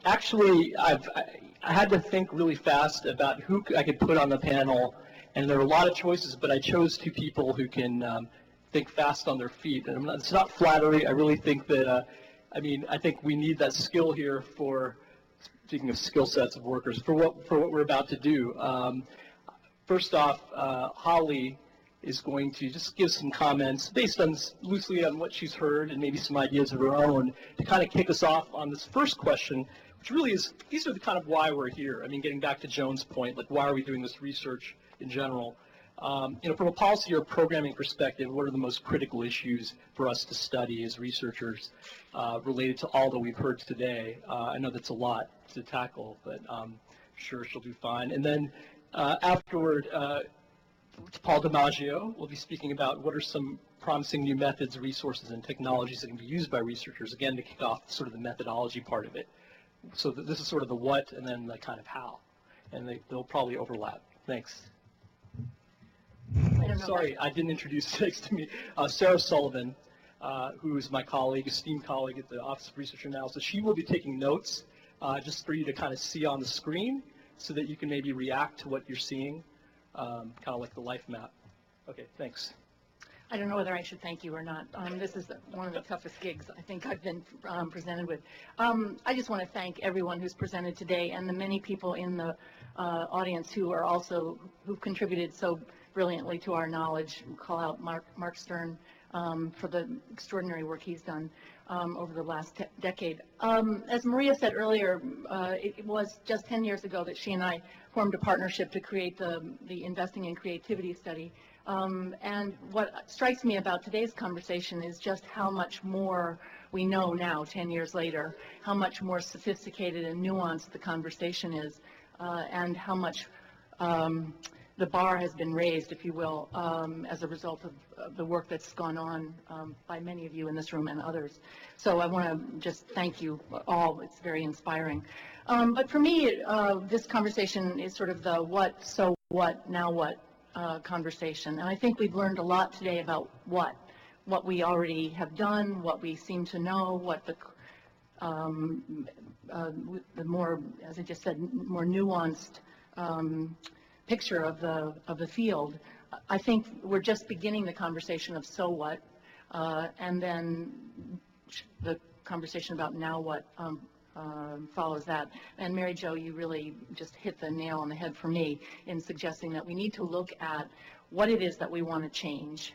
Actually, I had to think really fast about who I could put on the panel, and there were a lot of choices, but I chose two people who can think fast on their feet. And it's not flattery. I really think that, I think we need that skill here for, speaking of skill sets of workers, for what we're about to do. First off, Holly is going to just give some comments based on loosely on what she's heard and maybe some ideas of her own to kind of kick us off on this first question, which really is, these are the kind of why we're here. I mean, getting back to Joan's point, like why are we doing this research in general? From a policy or programming perspective, what are the most critical issues for us to study as researchers related to all that we've heard today? I know that's a lot to tackle, but I'm sure she'll do fine. And then afterward, Paul DiMaggio will be speaking about what are some promising new methods, resources, and technologies that can be used by researchers, again, to kick off sort of the methodology part of it. So this is sort of the what and then the kind of how. And they'll probably overlap. Thanks. Sorry, I didn't introduce next to me. Sarah Sullivan, who is my colleague, esteemed colleague at the Office of Research and Analysis. She will be taking notes just for you to kind of see on the screen so that you can maybe react to what you're seeing. Kind of like the life map. Okay, thanks. I don't know whether I should thank you or not. This is one of the toughest gigs I think I've been presented with. I just want to thank everyone who's presented today and the many people in the audience who've contributed so brilliantly to our knowledge. Call out Mark Stern for the extraordinary work he's done over the last decade. As Maria said earlier, it was just 10 years ago that she and I formed a partnership to create the Investing in Creativity study. And what strikes me about today's conversation is just how much more we know now, 10 years later, how much more sophisticated and nuanced the conversation is, and how much the bar has been raised, if you will, as a result of the work that's gone on by many of you in this room and others. So I want to just thank you all. It's very inspiring. But for me, this conversation is sort of the what, so what, now what conversation. And I think we've learned a lot today about what we already have done, what we seem to know, what the more, as I just said, more nuanced picture of the field. I think we're just beginning the conversation of so what, and then the conversation about now what follows that. And Mary Jo, you really just hit the nail on the head for me in suggesting that we need to look at what it is that we want to change,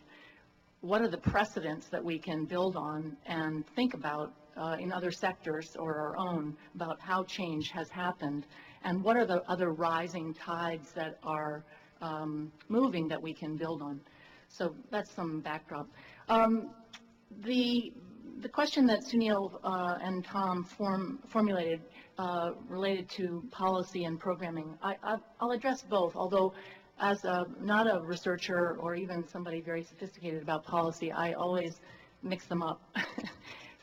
what are the precedents that we can build on and think about in other sectors or our own about how change has happened, and what are the other rising tides that are moving that we can build on. So that's some backdrop. The question that Sunil and Tom formulated related to policy and programming, I'll address both, although as not a researcher or even somebody very sophisticated about policy, I always mix them up.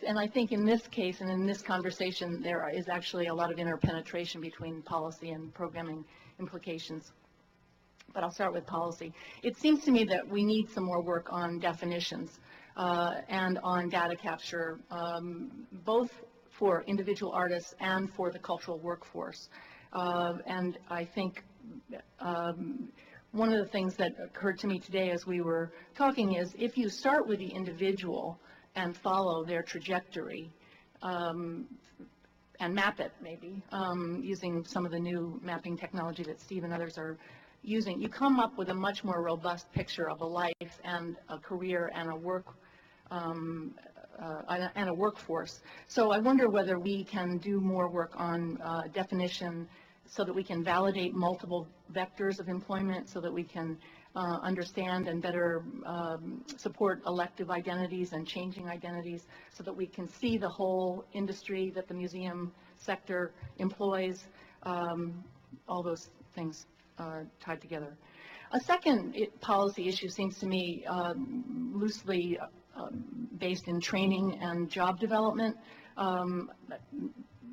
And I think in this case and in this conversation, there is actually a lot of interpenetration between policy and programming implications. But I'll start with policy. It seems to me that we need some more work on definitions and on data capture, both for individual artists and for the cultural workforce. And I think one of the things that occurred to me today as we were talking is if you start with the individual and follow their trajectory and map it maybe using some of the new mapping technology that Steve and others are using, you come up with a much more robust picture of a life and a career and a work and a workforce. So I wonder whether we can do more work on definition so that we can validate multiple vectors of employment, so that we can understand and better support elective identities and changing identities, so that we can see the whole industry that the museum sector employs, all those things tied together. A second policy issue seems to me loosely based in training and job development.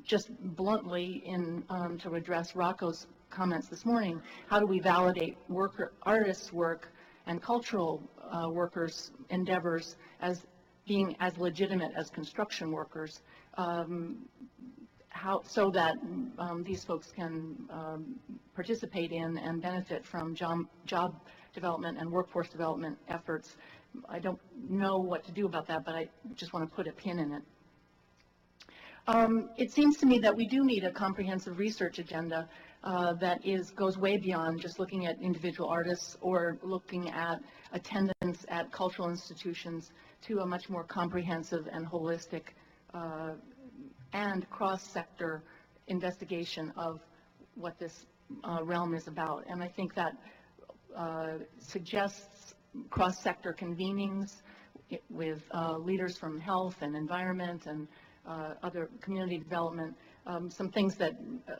Just bluntly, to address Rocco's comments this morning, how do we validate artists' work and cultural workers' endeavors as being as legitimate as construction workers, so that these folks can participate in and benefit from job development and workforce development efforts. I don't know what to do about that, but I just want to put a pin in it. It seems to me that we do need a comprehensive research agenda that goes way beyond just looking at individual artists or looking at attendance at cultural institutions, to a much more comprehensive and holistic and cross-sector investigation of what this realm is about. And I think that suggests cross-sector convenings with leaders from health and environment and other community development, some things that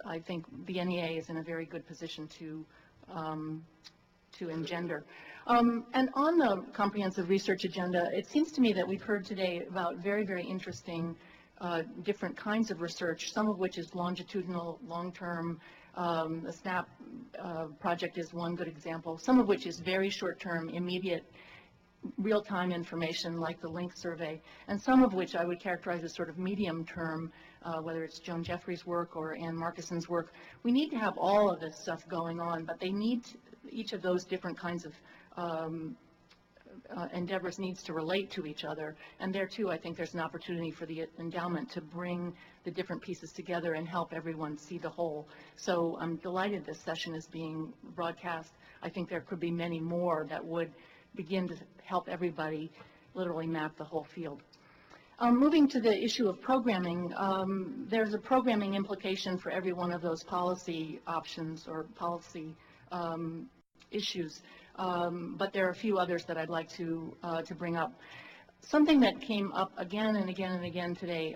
I think the NEA is in a very good position to engender. And on the comprehensive research agenda, it seems to me that we've heard today about very, very interesting different kinds of research, some of which is longitudinal, long-term. The SNAP project is one good example, some of which is very short-term, immediate, real-time information like the Link survey, and some of which I would characterize as sort of medium-term, whether it's Joan Jeffrey's work or Ann Markison's work. We need to have all of this stuff going on, but they need, each of those different kinds of endeavors needs to relate to each other. And there too, I think there's an opportunity for the endowment to bring the different pieces together and help everyone see the whole. So I'm delighted this session is being broadcast. I think there could be many more that would begin to help everybody literally map the whole field. Moving to the issue of programming, there's a programming implication for every one of those policy options or policy issues, but there are a few others that I'd like to bring up. Something that came up again and again and again today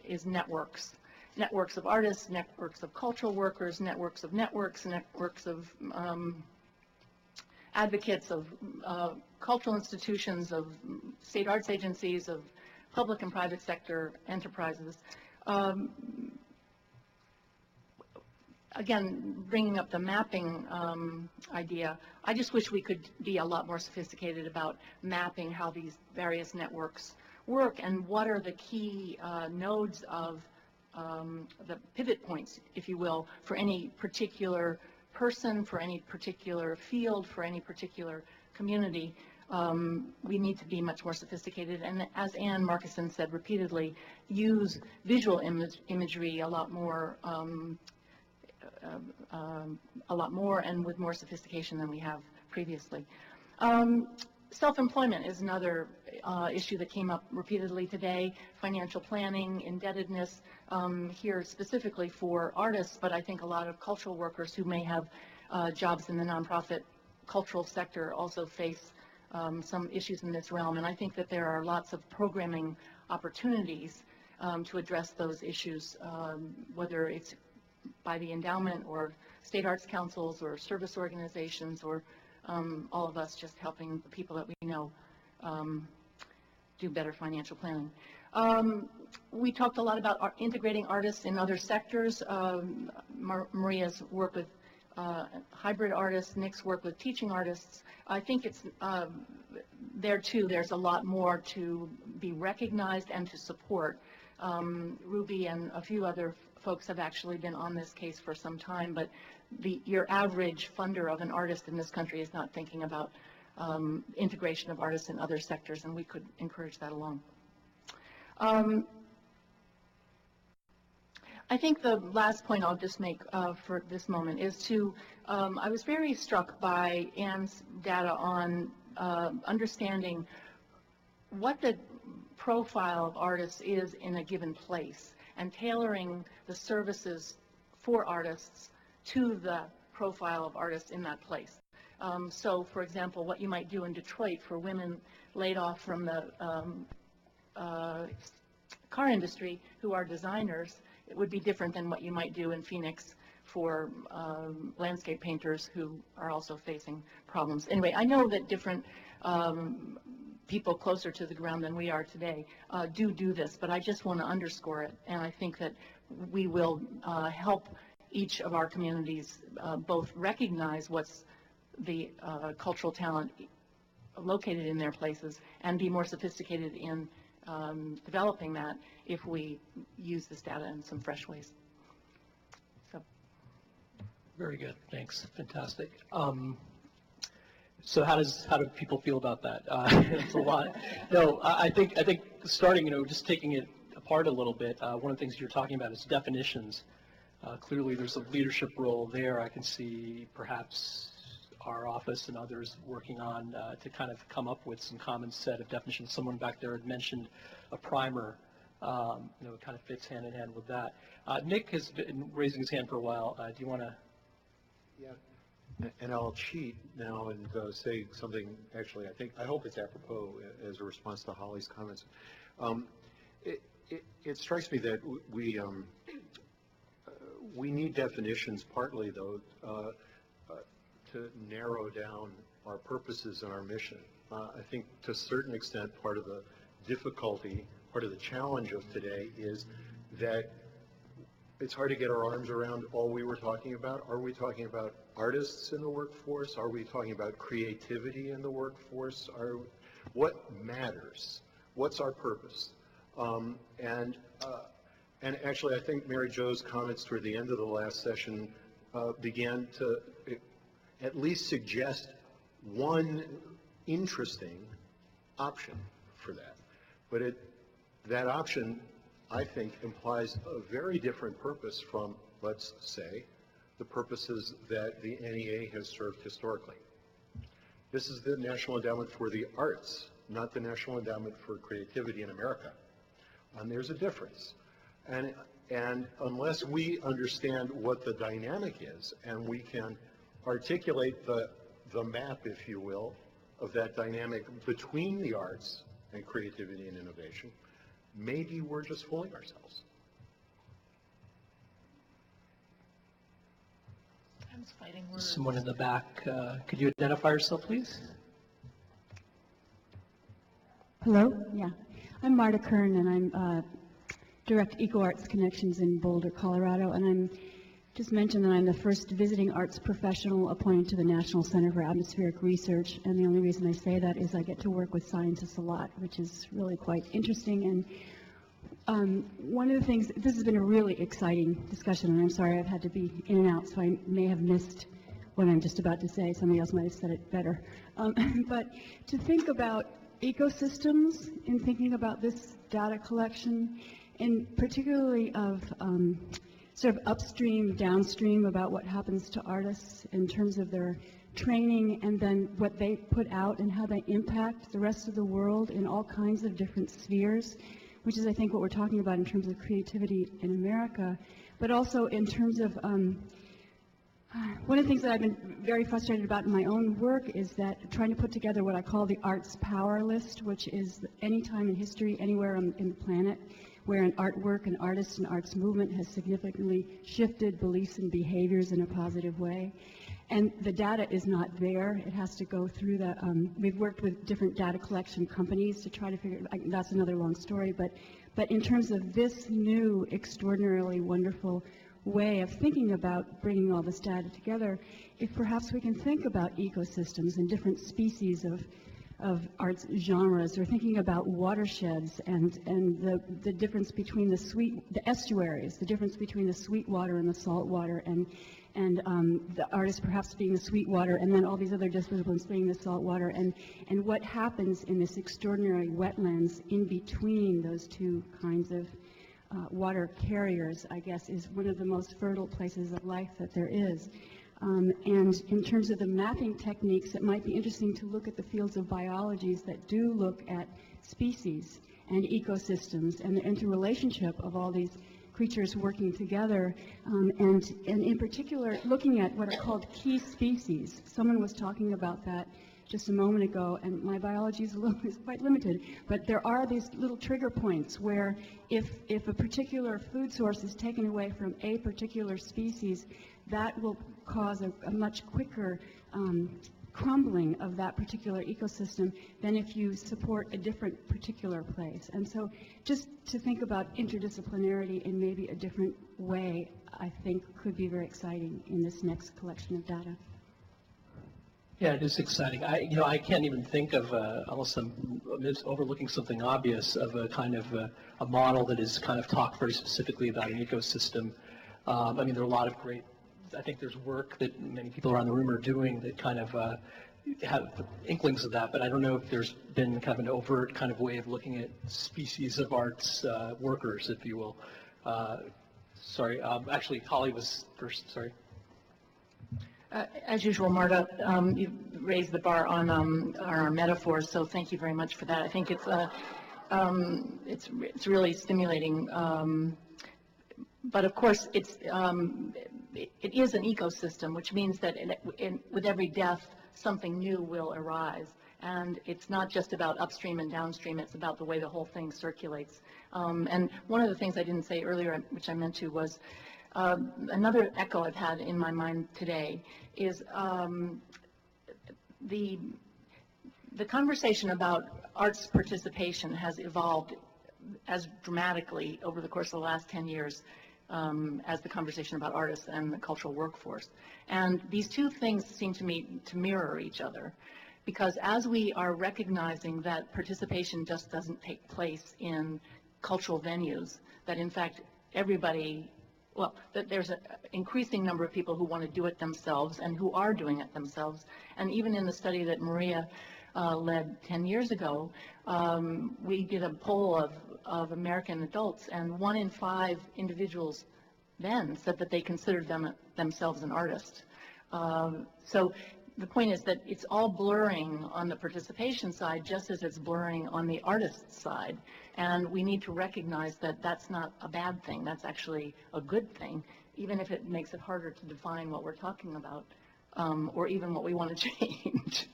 is networks. Networks of artists, networks of cultural workers, networks of advocates of cultural institutions, of state arts agencies, of public and private sector enterprises. Again, bringing up the mapping idea, I just wish we could be a lot more sophisticated about mapping how these various networks work and what are the key nodes of the pivot points, if you will, for any particular person, for any particular field, for any particular community. We need to be much more sophisticated, and as Ann Markison said repeatedly, use visual imagery a lot more and with more sophistication than we have previously. Self-employment is another issue that came up repeatedly today. Financial planning, indebtedness, here specifically for artists, but I think a lot of cultural workers who may have jobs in the nonprofit cultural sector also face some issues in this realm. And I think that there are lots of programming opportunities to address those issues, whether it's by the endowment or state arts councils or service organizations or all of us just helping the people that we know do better financial planning. We talked a lot about integrating artists in other sectors. Maria's work with hybrid artists, Nick's work with teaching artists. I think it's there too, there's a lot more to be recognized and to support. Ruby and a few other folks have actually been on this case for some time, but your average funder of an artist in this country is not thinking about integration of artists in other sectors, and we could encourage that along. I think the last point I'll just make for this moment is to, I was very struck by Ann's data on understanding what the profile of artists is in a given place and tailoring the services for artists to the profile of artists in that place. So, for example, what you might do in Detroit for women laid off from the car industry who are designers, it would be different than what you might do in Phoenix for landscape painters who are also facing problems. Anyway, I know that different people closer to the ground than we are today do this, but I just want to underscore it, and I think that we will help each of our communities both recognize what's the cultural talent located in their places and be more sophisticated in developing that if we use this data in some fresh ways. So. Very good, thanks, fantastic. So how do people feel about that? It's a lot. No, I think starting, just taking it apart a little bit, one of the things you're talking about is definitions. Clearly there's a leadership role there. I can see perhaps our office and others working on to kind of come up with some common set of definitions. Someone back there had mentioned a primer. It kind of fits hand in hand with that. Nick has been raising his hand for a while. Do you want to? Yeah. And I'll cheat now and say something, actually, I hope it's apropos as a response to Holly's comments. It strikes me that we need definitions partly, though, to narrow down our purposes and our mission. I think to a certain extent, part of the difficulty, part of the challenge of today is that it's hard to get our arms around all we were talking about. Are we talking about artists in the workforce? Are we talking about creativity in the workforce? What matters? What's our purpose? And actually, I think Mary Jo's comments toward the end of the last session began to at least suggest one interesting option for that. But that option, I think, implies a very different purpose from, let's say, the purposes that the NEA has served historically. This is the National Endowment for the Arts, not the National Endowment for Creativity in America. And there's a difference. And unless we understand what the dynamic is, and we can articulate the map, if you will, of that dynamic between the arts and creativity and innovation, maybe we're just fooling ourselves. Fighting words. Someone in the back, could you identify yourself, please? Hello, yeah. I'm Marta Kern, and I'm direct Eco-Arts Connections in Boulder, Colorado, and I'm just mentioned that I'm the first visiting arts professional appointed to the National Center for Atmospheric Research, and the only reason I say that is I get to work with scientists a lot, which is really quite interesting. And one of the things, this has been a really exciting discussion, and I'm sorry I've had to be in and out, so I may have missed what I'm just about to say. Somebody else might have said it better. But to think about ecosystems in thinking about this data collection, and particularly of sort of upstream, downstream about what happens to artists in terms of their training and then what they put out and how they impact the rest of the world in all kinds of different spheres, which is, I think, what we're talking about in terms of creativity in America, but also in terms of one of the things that I've been very frustrated about in my own work is that trying to put together what I call the arts power list, which is any time in history, anywhere in the planet, where an artwork, an artist, and arts movement has significantly shifted beliefs and behaviors in a positive way. And the data is not there. It has to go through the, we've worked with different data collection companies to try to figure, that's another long story, but in terms of this new, extraordinarily wonderful way of thinking about bringing all this data together, if perhaps we can think about ecosystems and different species of arts genres, or thinking about watersheds and the difference between the estuaries, the difference between the sweet water and the salt water, and the artist perhaps being the sweet water, and then all these other disciplines being the salt water, and what happens in this extraordinary wetlands in between those two kinds of water carriers, I guess, is one of the most fertile places of life that there is. And in terms of the mapping techniques, it might be interesting to look at the fields of biologies that do look at species and ecosystems and the interrelationship of all these creatures working together, and in particular looking at what are called key species. Someone was talking about that just a moment ago, and my biology is quite limited, but there are these little trigger points where if a particular food source is taken away from a particular species, that will cause a much quicker crumbling of that particular ecosystem than if you support a different particular place. And so just to think about interdisciplinarity in maybe a different way, I think could be very exciting in this next collection of data. Yeah, it is exciting. I can't even think of, unless I'm overlooking something obvious, of a kind of a model that is kind of talked very specifically about an ecosystem. I mean, there are a lot of great, I think there's work that many people around the room are doing that kind of have inklings of that, but I don't know if there's been kind of an overt kind of way of looking at species of arts workers, if you will. Sorry, actually, Holly was first, sorry. As usual, Marta, you raised the bar on our metaphors, so thank you very much for that. I think it's really stimulating, but of course it is an ecosystem, which means that with every death, something new will arise. And it's not just about upstream and downstream, it's about the way the whole thing circulates. And one of the things I didn't say earlier, which I meant to, was another echo I've had in my mind today is the conversation about arts participation has evolved as dramatically over the course of the last 10 years as the conversation about artists and the cultural workforce. And these two things seem to me to mirror each other, because as we are recognizing that participation just doesn't take place in cultural venues, that in fact everybody, well, that there's an increasing number of people who want to do it themselves and who are doing it themselves. And even in the study that Maria led 10 years ago, we did a poll of American adults, and 1 in 5 individuals then said that they considered themselves an artist. So the point is that it's all blurring on the participation side just as it's blurring on the artist side. And we need to recognize that that's not a bad thing. That's actually a good thing, even if it makes it harder to define what we're talking about or even what we want to change.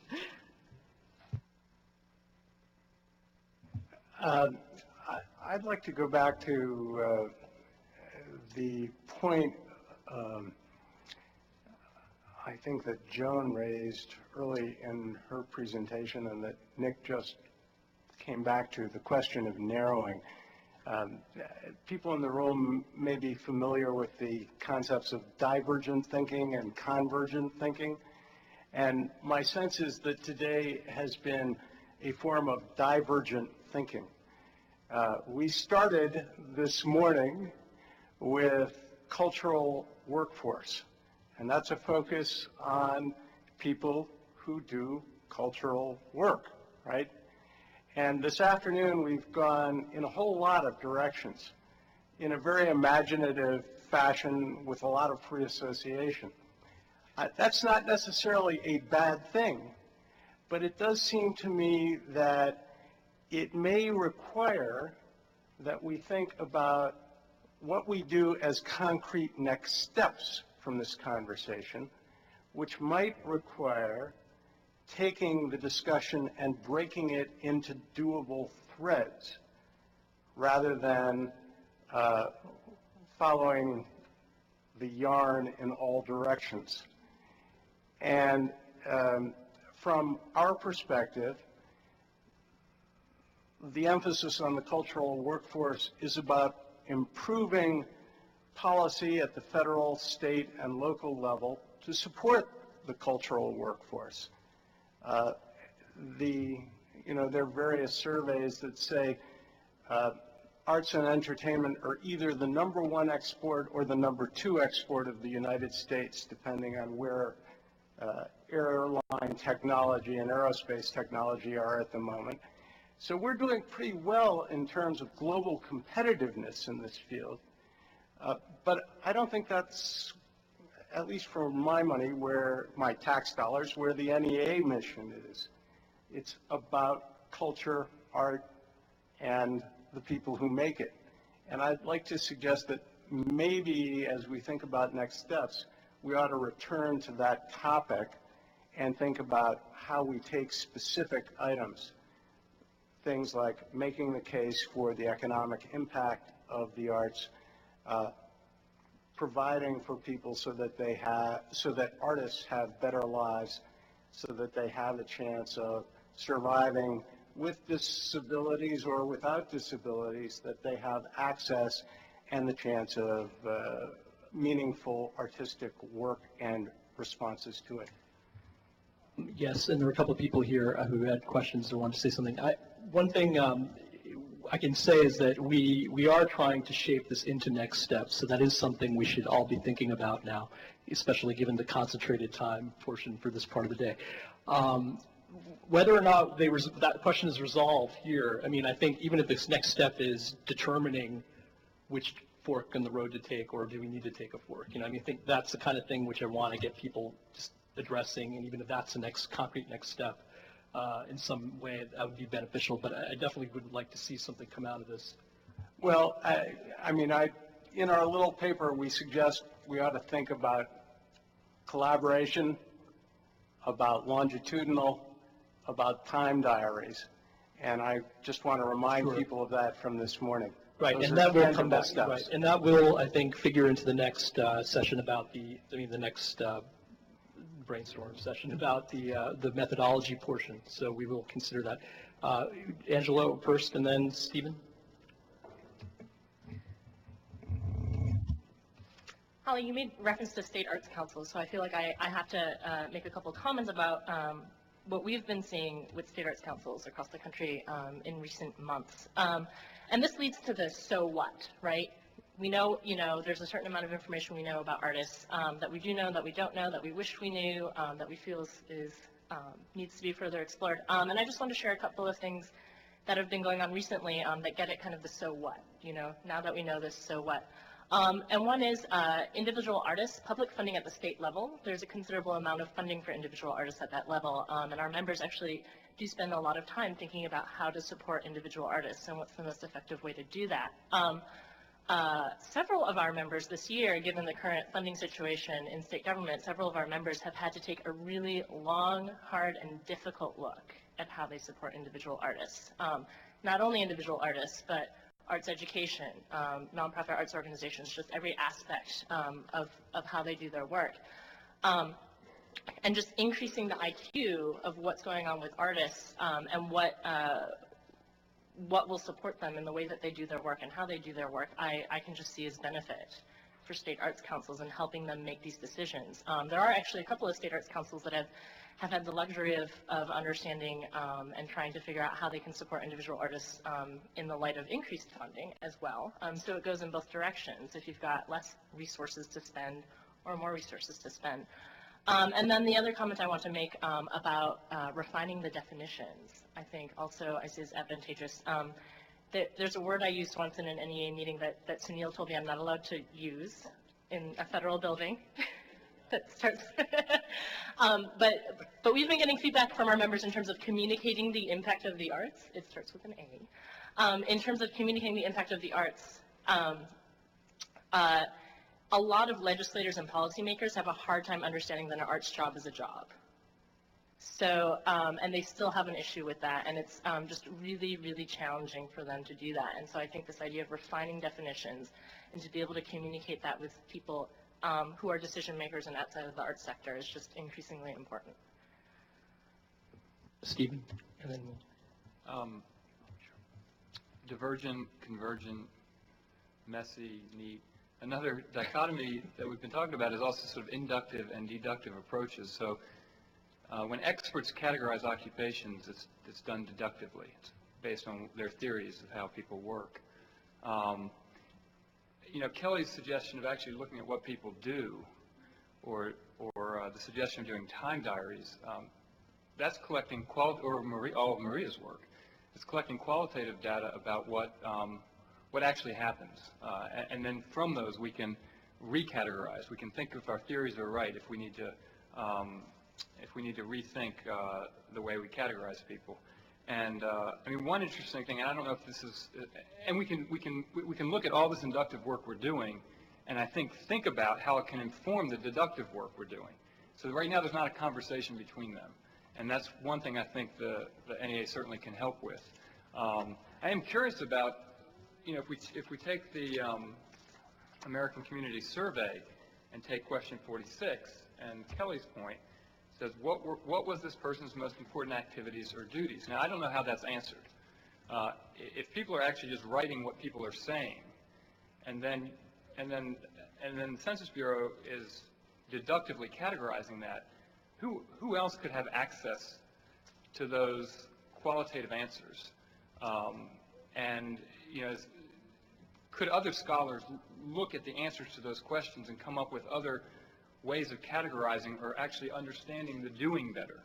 I'd like to go back to the point I think that Joan raised early in her presentation and that Nick just came back to, the question of narrowing. People in the room may be familiar with the concepts of divergent thinking and convergent thinking. And my sense is that today has been a form of divergent thinking. We started this morning with cultural workforce, and that's a focus on people who do cultural work, right? And this afternoon we've gone in a whole lot of directions in a very imaginative fashion with a lot of free association. That's not necessarily a bad thing, but it does seem to me that it may require that we think about what we do as concrete next steps from this conversation, which might require taking the discussion and breaking it into doable threads rather than following the yarn in all directions. And from our perspective, the emphasis on the cultural workforce is about improving policy at the federal, state, and local level to support the cultural workforce. There are various surveys that say arts and entertainment are either the #1 export or the #2 export of the United States, depending on where airline technology and aerospace technology are at the moment. So we're doing pretty well in terms of global competitiveness in this field. But I don't think that's, at least for my money, where my tax dollars, where the NEA mission is. It's about culture, art, and the people who make it. And I'd like to suggest that maybe as we think about next steps, we ought to return to that topic and think about how we take specific items, things like making the case for the economic impact of the arts, providing for people so that artists have better lives, so that they have a chance of surviving with disabilities or without disabilities, that they have access and the chance of meaningful artistic work and responses to it. Yes, and there are a couple of people here who had questions or wanted to say something. One thing I can say is that we are trying to shape this into next steps, so that is something we should all be thinking about now, especially given the concentrated time portion for this part of the day. Whether or not that question is resolved here, I mean, I think even if this next step is determining which fork in the road to take, or do we need to take a fork, I mean, I think that's the kind of thing which I want to get people just addressing, and even if that's the next concrete next step, in some way that would be beneficial, but I definitely would like to see something come out of this. Well, I mean, in our little paper, we suggest we ought to think about collaboration, about longitudinal, about time diaries, and I just want to remind people of that from this morning. Right, Those and are that will tangible come back. steps. Right, and that will, I think, figure into the next session about the next brainstorm session about the methodology portion. So we will consider that. Angelo first, and then Stephen. Holly, you made reference to state arts councils, so I feel like I have to make a couple of comments about what we've been seeing with state arts councils across the country in recent months. And this leads to the so what, right? We know, there's a certain amount of information we know about artists that we do know, that we don't know, that we wish we knew, that we feel needs to be further explored. And I just want to share a couple of things that have been going on recently that get at kind of the so what, now that we know this, so what. And one is individual artists, public funding at the state level. There's a considerable amount of funding for individual artists at that level, and our members actually do spend a lot of time thinking about how to support individual artists and what's the most effective way to do that. Several of our members this year, given the current funding situation in state government, several of our members have had to take a really long, hard, and difficult look at how they support individual artists. Not only individual artists, but arts education, nonprofit arts organizations, just every aspect of how they do their work. And just increasing the IQ of what's going on with artists and what will support them in the way that they do their work and how they do their work, I can just see as benefit for state arts councils and helping them make these decisions. There are actually a couple of state arts councils that have had the luxury of understanding and trying to figure out how they can support individual artists in the light of increased funding as well. So it goes in both directions if you've got less resources to spend or more resources to spend. And then the other comment I want to make about refining the definitions, I think also I see as advantageous. There's a word I used once in an NEA meeting that Sunil told me I'm not allowed to use in a federal building. That starts, but we've been getting feedback from our members in terms of communicating the impact of the arts. It starts with an A. In terms of communicating the impact of the arts, a lot of legislators and policymakers have a hard time understanding that an arts job is a job. So, and they still have an issue with that, and it's just really, really challenging for them to do that. And so I think this idea of refining definitions and to be able to communicate that with people who are decision makers and outside of the arts sector is just increasingly important. Stephen, and then divergent, convergent, messy, neat. Another dichotomy that we've been talking about is also sort of inductive and deductive approaches. So when experts categorize occupations, it's done deductively. It's based on their theories of how people work. Kelly's suggestion of actually looking at what people do, or the suggestion of doing time diaries, that's collecting all of Maria's work. It's collecting qualitative data about what actually happens, and then from those we can recategorize. We can think if our theories are right, if we need to rethink the way we categorize people. And I mean, one interesting thing, and I don't know if this is, and we can look at all this inductive work we're doing, and I think about how it can inform the deductive work we're doing. So right now there's not a conversation between them, and that's one thing I think the NEA certainly can help with. I am curious about, if we take the American Community Survey and take question 46, and Kelly's point says, what was this person's most important activities or duties? Now, I don't know how that's answered. If people are actually just writing what people are saying, and then the Census Bureau is deductively categorizing that, who else could have access to those qualitative answers? And, you know, could other scholars look at the answers to those questions and come up with other ways of categorizing or actually understanding the doing better?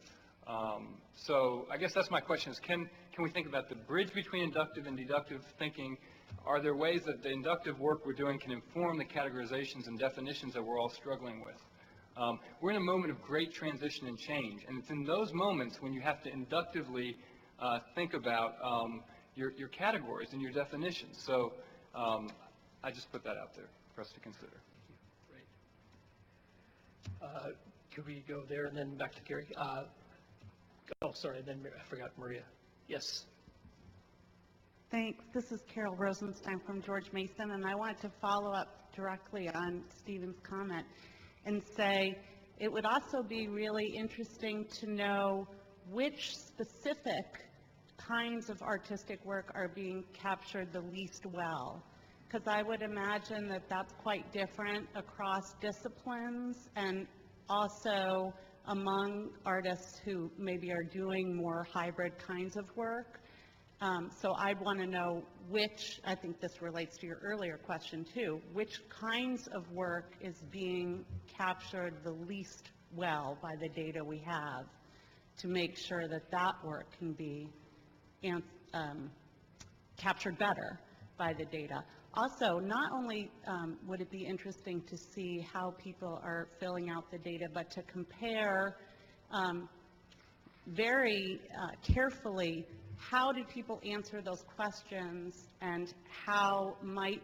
So I guess that's my question is, can we think about the bridge between inductive and deductive thinking? Are there ways that the inductive work we're doing can inform the categorizations and definitions that we're all struggling with? We're in a moment of great transition and change, and it's in those moments when you have to inductively think about your categories and your definitions. So I just put that out there for us to consider. Great. Could we go there and then back to Gary? Oh, sorry, then I forgot Maria. Yes. Thanks. This is Carol Rosenstein from George Mason, and I wanted to follow up directly on Stephen's comment and say it would also be really interesting to know which specific kinds of artistic work are being captured the least well, because I would imagine that that's quite different across disciplines and also among artists who maybe are doing more hybrid kinds of work. So I'd want to know which, I think this relates to your earlier question too, which kinds of work is being captured the least well by the data we have to make sure that that work can be captured better by the data. Also, not only would it be interesting to see how people are filling out the data, but to compare very carefully how do people answer those questions and how might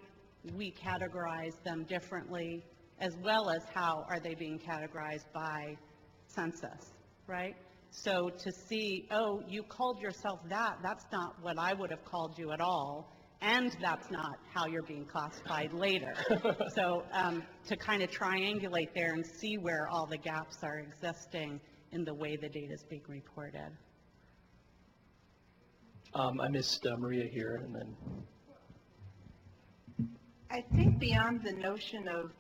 we categorize them differently, as well as how are they being categorized by census, right? So to see, oh, you called yourself that, that's not what I would have called you at all, and that's not how you're being classified later. So to kind of triangulate there and see where all the gaps are existing in the way the data is being reported. I missed Maria here, and then. I think beyond the notion of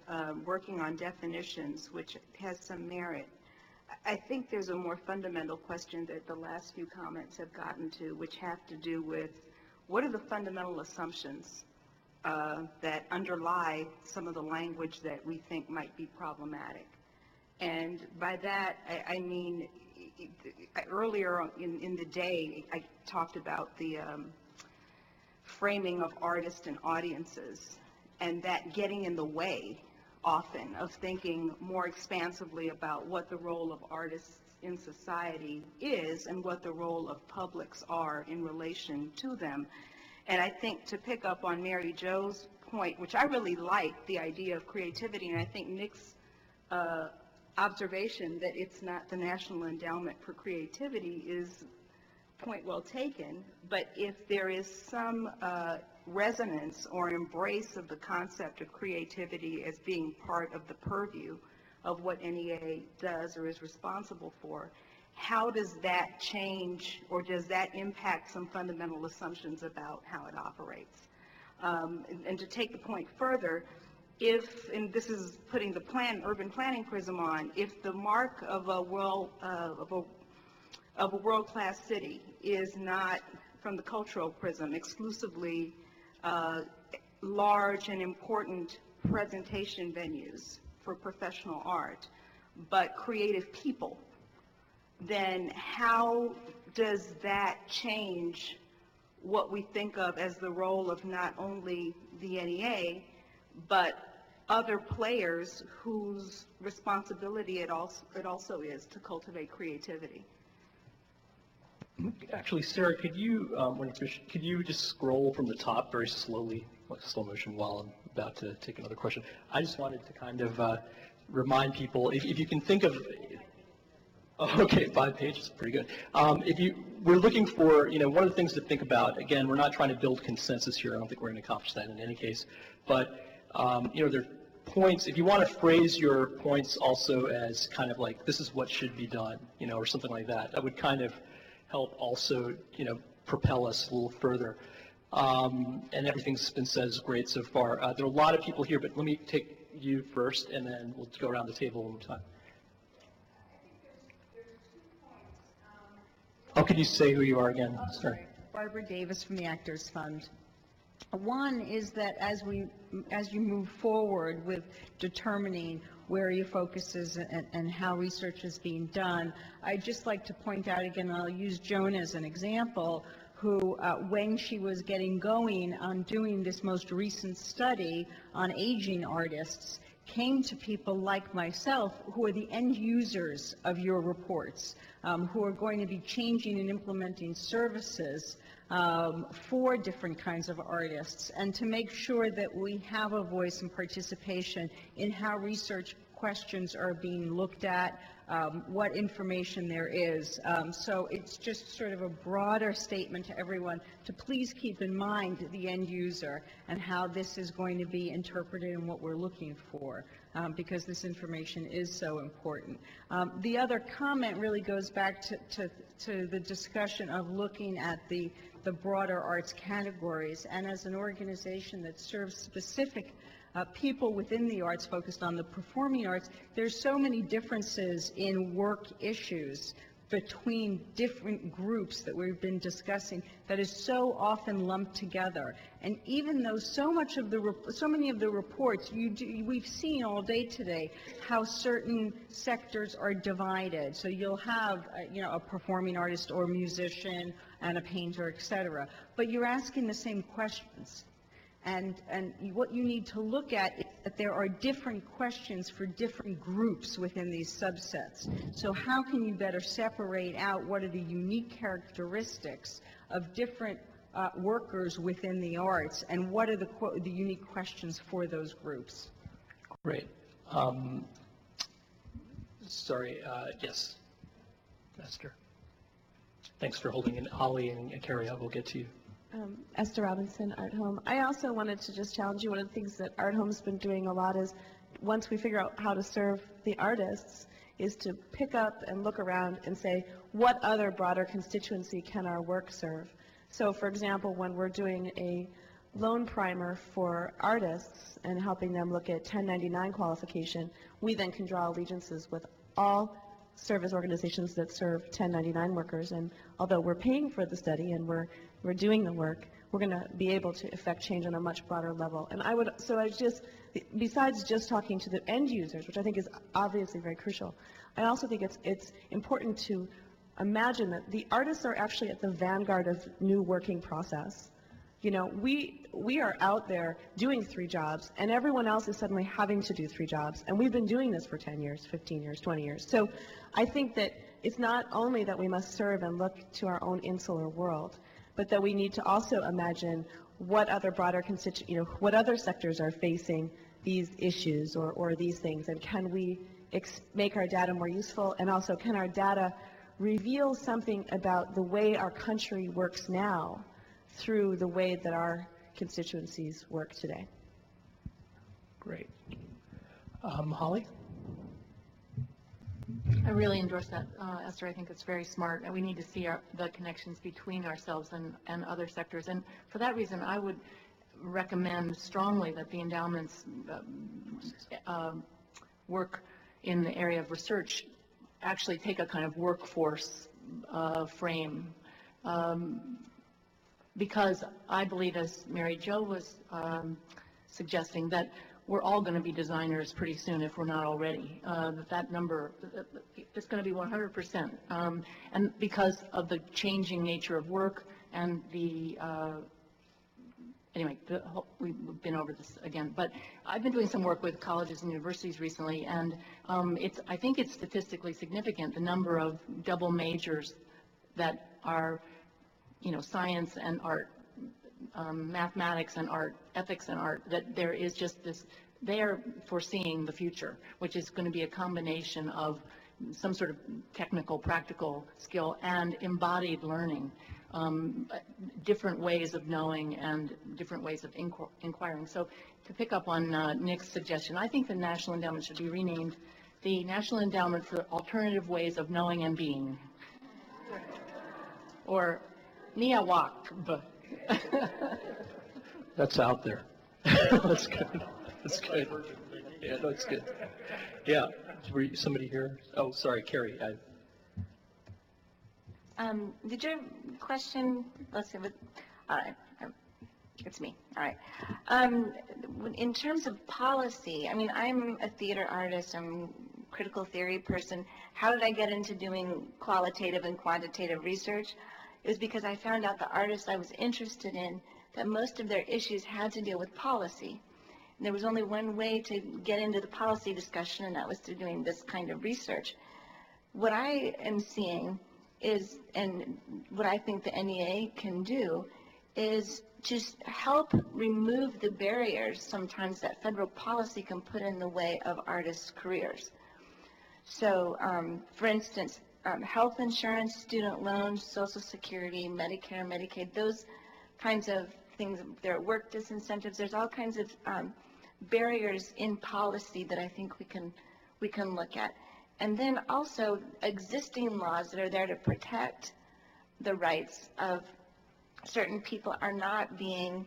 working on definitions, which has some merit, I think there's a more fundamental question that the last few comments have gotten to, which have to do with what are the fundamental assumptions that underlie some of the language that we think might be problematic. And by that, I mean, earlier in the day, I talked about the framing of artists and audiences, and that getting in the way often of thinking more expansively about what the role of artists in society is and what the role of publics are in relation to them. And I think to pick up on Mary Jo's point, which I really like, the idea of creativity, and I think Nick's observation that it's not the National Endowment for Creativity is point well taken, but if there is some resonance or embrace of the concept of creativity as being part of the purview of what NEA does or is responsible for, how does that change or does that impact some fundamental assumptions about how it operates? And to take the point further, if, and this is putting the urban planning prism on, if the mark of a world-class city is not, from the cultural prism, exclusively large and important presentation venues for professional art, but creative people, then how does that change what we think of as the role of not only the NEA, but other players whose responsibility it also is to cultivate creativity? Actually, Sarah, could you, could you just scroll from the top very slowly, like slow motion, while I'm about to take another question? I just wanted to kind of remind people, if you can think of, oh, okay, 5 pages, pretty good. We're looking for, one of the things to think about, again, we're not trying to build consensus here. I don't think we're going to accomplish that in any case. But, there are points, if you want to phrase your points also as kind of like, this is what should be done, or something like that, that would kind of help also, propel us a little further. And everything's been said is great so far. There are a lot of people here, but let me take you first, and then we'll go around the table one more time. Oh, could you say who you are again? Sorry. Barbara Davis from the Actors Fund. One is that as you move forward with determining where your focus is and how research is being done, I'd just like to point out again, I'll use Joan as an example, who, when she was getting going on doing this most recent study on aging artists, came to people like myself who are the end users of your reports, who are going to be changing and implementing services for different kinds of artists, and to make sure that we have a voice and participation in how research questions are being looked at, what information there is. So it's just sort of a broader statement to everyone to please keep in mind the end user and how this is going to be interpreted and what we're looking for, because this information is so important. The other comment really goes back to the discussion of looking at the broader arts categories, and as an organization that serves specific people within the arts focused on the performing arts, there's so many differences in work issues between different groups that we've been discussing that is so often lumped together. And even though so many of the reports we've seen all day today how certain sectors are divided. So you'll have a performing artist or musician and a painter, etc. But you're asking the same questions. And what you need to look at is that there are different questions for different groups within these subsets. So how can you better separate out what are the unique characteristics of different workers within the arts, and what are the unique questions for those groups? Great. Sorry, yes, Esther. Thanks for holding it. Holly and Carrie, I will get to you. Esther Robinson, Art Home. I also wanted to just challenge you. One of the things that Art Home's been doing a lot is, once we figure out how to serve the artists, is to pick up and look around and say, what other broader constituency can our work serve? So, for example, when we're doing a loan primer for artists and helping them look at 1099 qualification, we then can draw allegiances with all service organizations that serve 1099 workers. And although we're paying for the study and we're doing the work, we're going to be able to affect change on a much broader level. And besides just talking to the end users, which I think is obviously very crucial, I also think it's important to imagine that the artists are actually at the vanguard of new working process. You know, we are out there doing 3 jobs, and everyone else is suddenly having to do 3 jobs. And we've been doing this for 10 years, 15 years, 20 years. So I think that it's not only that we must serve and look to our own insular world, but that we need to also imagine what other broader what other sectors are facing these issues or these things, and can we make our data more useful, and also can our data reveal something about the way our country works now through the way that our constituencies work today. Great. Holly? I really endorse that, Esther. I think it's very smart, and we need to see the connections between ourselves and other sectors. And for that reason, I would recommend strongly that the endowments work in the area of research actually take a kind of workforce frame, because I believe, as Mary Jo was suggesting, that we're all going to be designers pretty soon if we're not already. That number is going to be 100%. And because of the changing nature of work and anyway, we've been over this again. But I've been doing some work with colleges and universities recently, and I think it's statistically significant, the number of double majors that are, science and art, mathematics and art, ethics and art, that there is just this, they are foreseeing the future, which is going to be a combination of some sort of technical, practical skill and embodied learning, different ways of knowing and different ways of inquiring. So to pick up on Nick's suggestion, I think the National Endowment should be renamed the National Endowment for Alternative Ways of Knowing and Being, or NEA WAC. That's out there. That's good. That's good. Yeah, that's good. Yeah. Somebody here? Oh, sorry, Carrie. Did your question, let's see, all right, it's me, all right. In terms of policy, I mean, I'm a theater artist, I'm a critical theory person. How did I get into doing qualitative and quantitative research? It was because I found out the artists I was interested in, that most of their issues had to deal with policy. And there was only one way to get into the policy discussion, and that was through doing this kind of research. What I am seeing is, and what I think the NEA can do, is just help remove the barriers sometimes that federal policy can put in the way of artists' careers. So, for instance, health insurance, student loans, Social Security, Medicare, Medicaid, those kinds of things. There are work disincentives. There's all kinds of barriers in policy that I think we can look at. And then also existing laws that are there to protect the rights of certain people are not being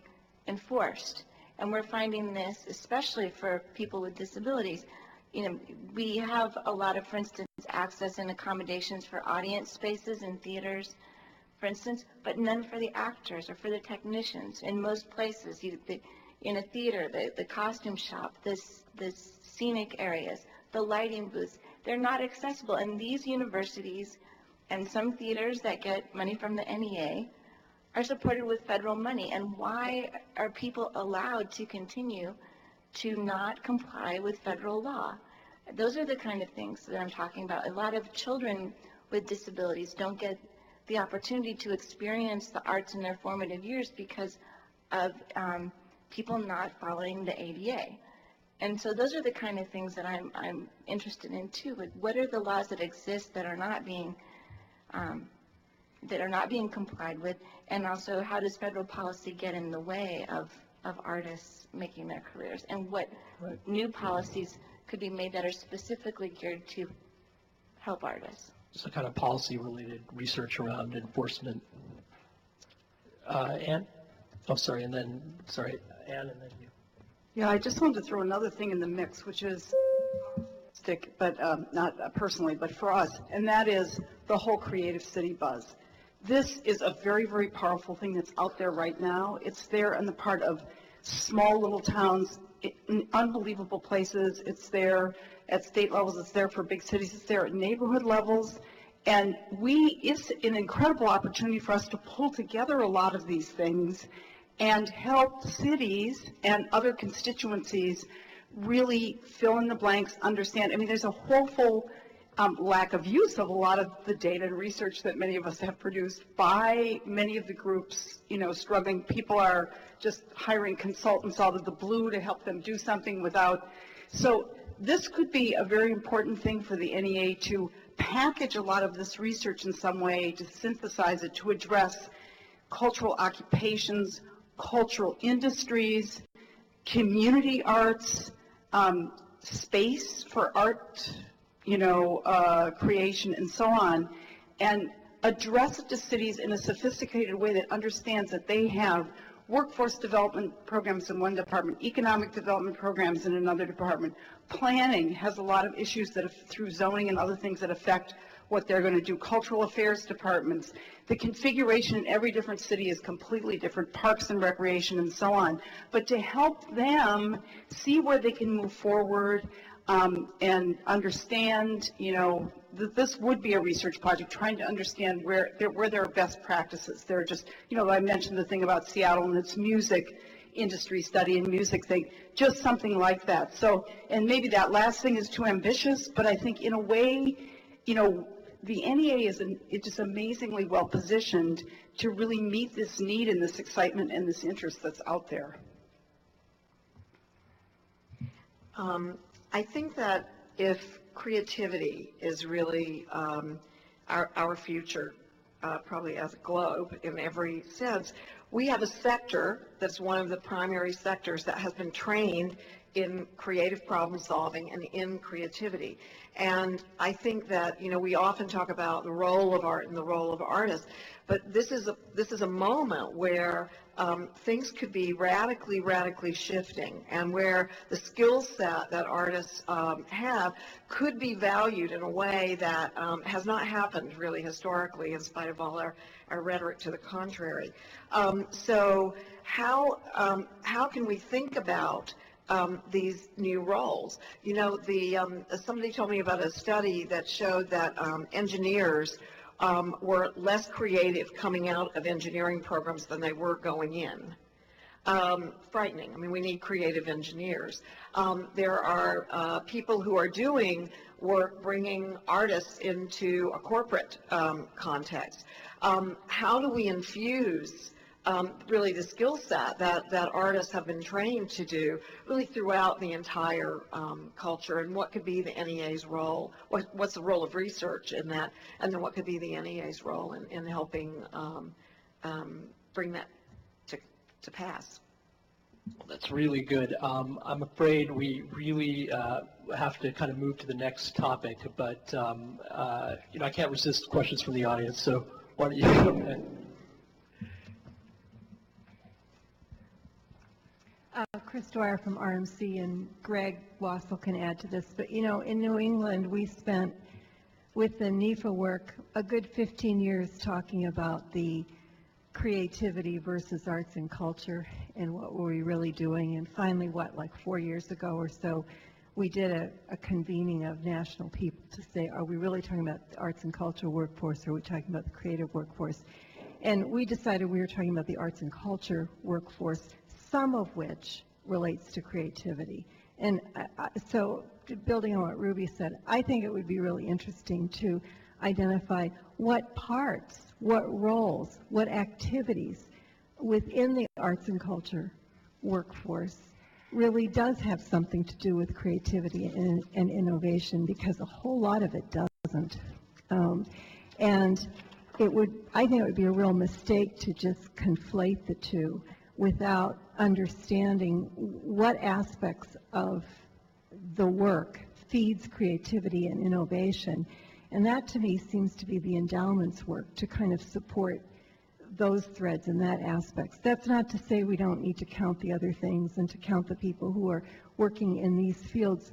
enforced. And we're finding this especially for people with disabilities. You know, we have a lot of, for instance, access and accommodations for audience spaces in theaters, for instance, but none for the actors or for the technicians. In most places, in a theater, the costume shop, the scenic areas, the lighting booths, they're not accessible. And these universities and some theaters that get money from the NEA are supported with federal money. And why are people allowed to continue to not comply with federal law? Those are the kind of things that I'm talking about. A lot of children with disabilities don't get the opportunity to experience the arts in their formative years because of people not following the ADA. And so those are the kind of things that I'm interested in too. What are the laws that exist that are not being complied with, and also how does federal policy get in the way of artists making their careers, and what new policies could be made that are specifically geared to help artists? So kind of policy-related research around enforcement. Ann? Oh, sorry, and then, sorry, Ann, and then you. Yeah, I just wanted to throw another thing in the mix, which is, but not personally, but for us, and that is the whole creative city buzz. This is a very, very powerful thing that's out there right now. It's there on the part of small little towns, in unbelievable places. It's there at state levels. It's there for big cities. It's there at neighborhood levels. And it's an incredible opportunity for us to pull together a lot of these things and help cities and other constituencies really fill in the blanks, understand. I mean, there's a woeful lack of use of a lot of the data and research that many of us have produced by many of the groups, you know, struggling. People are just hiring consultants out of the blue to help them do something without. So this could be a very important thing for the NEA to package a lot of this research in some way, to synthesize it, to address cultural occupations, cultural industries, community arts, space for art, you know, creation and so on, and address it to cities in a sophisticated way that understands that they have workforce development programs in one department, economic development programs in another department. Planning has a lot of issues that through zoning and other things that affect what they're going to do. Cultural affairs departments. The configuration in every different city is completely different, parks and recreation and so on. But to help them see where they can move forward and understand, you know, that this would be a research project, trying to understand where there are best practices. There are just, you know, I mentioned the thing about Seattle and its music industry study and music thing, just something like that. So, and maybe that last thing is too ambitious, but I think in a way, you know, the NEA is just amazingly well positioned to really meet this need and this excitement and this interest that's out there. I think that if creativity is really our future, probably as a globe in every sense, we have a sector that's one of the primary sectors that has been trained in creative problem solving and in creativity. And I think that, you know, we often talk about the role of art and the role of artists, but this is a moment where things could be radically shifting, and where the skill set that artists have could be valued in a way that has not happened really historically, in spite of all our rhetoric to the contrary. So how can we think about these new roles? You know, somebody told me about a study that showed that engineers were less creative coming out of engineering programs than they were going in. Frightening. I mean, we need creative engineers. There are people who are doing work bringing artists into a corporate context. How do we infuse really the skill set that artists have been trained to do really throughout the entire culture, and what could be the NEA's role? What's the role of research in that, and then what could be the NEA's role in helping bring that to pass? Well, that's really good. I'm afraid we really have to kind of move to the next topic, but you know, I can't resist questions from the audience, so why don't you go ahead? Chris Dwyer from RMC, and Greg Wassel can add to this, but you know, in New England we spent, with the NEFA work, a good 15 years talking about the creativity versus arts and culture and what were we really doing, and finally, like 4 years ago or so, we did a convening of national people to say, are we really talking about the arts and culture workforce, or are we talking about the creative workforce? And we decided we were talking about the arts and culture workforce, some of which relates to creativity. And so, building on what Ruby said, I think it would be really interesting to identify what parts, what roles, what activities within the arts and culture workforce really does have something to do with creativity and innovation, because a whole lot of it doesn't. And I think it would be a real mistake to just conflate the two without understanding what aspects of the work feeds creativity and innovation. And that, to me, seems to be the endowment's work, to kind of support those threads and that aspects. That's not to say we don't need to count the other things and to count the people who are working in these fields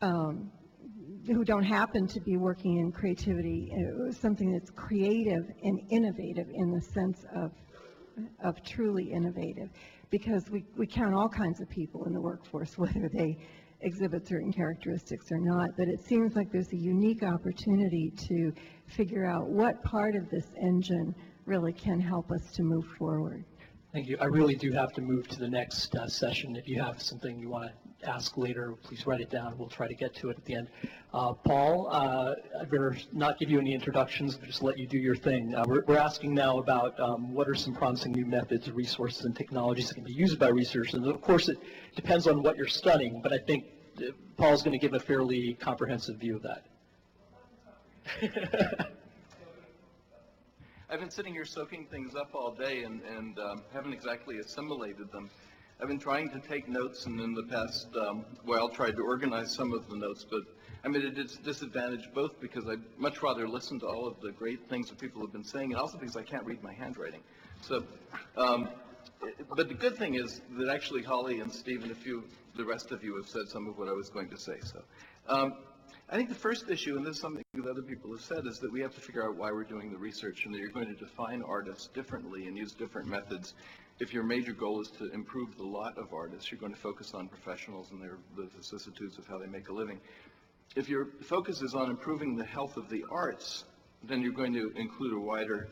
who don't happen to be working in creativity, something that's creative and innovative in the sense of truly innovative, because we count all kinds of people in the workforce, whether they exhibit certain characteristics or not. But it seems like there's a unique opportunity to figure out what part of this engine really can help us to move forward. Thank you. I really do have to move to the next session. If you have something you want to ask later, please write it down. We'll try to get to it at the end. Paul, I better not give you any introductions, but just let you do your thing. We're asking now about what are some promising new methods, resources, and technologies that can be used by researchers. And of course, it depends on what you're studying, but I think Paul's going to give a fairly comprehensive view of that. I've been sitting here soaking things up all day and haven't exactly assimilated them. I've been trying to take notes, and in the past while tried to organize some of the notes, but I'm at a disadvantage both because I'd much rather listen to all of the great things that people have been saying, and also because I can't read my handwriting. So, but the good thing is that actually Holly and Steve and the rest of you have said some of what I was going to say. So, I think the first issue, and this is something that other people have said, is that we have to figure out why we're doing the research, and that you're going to define artists differently and use different methods. If your major goal is to improve the lot of artists, you're going to focus on professionals and the vicissitudes of how they make a living. If your focus is on improving the health of the arts, then you're going to include a wider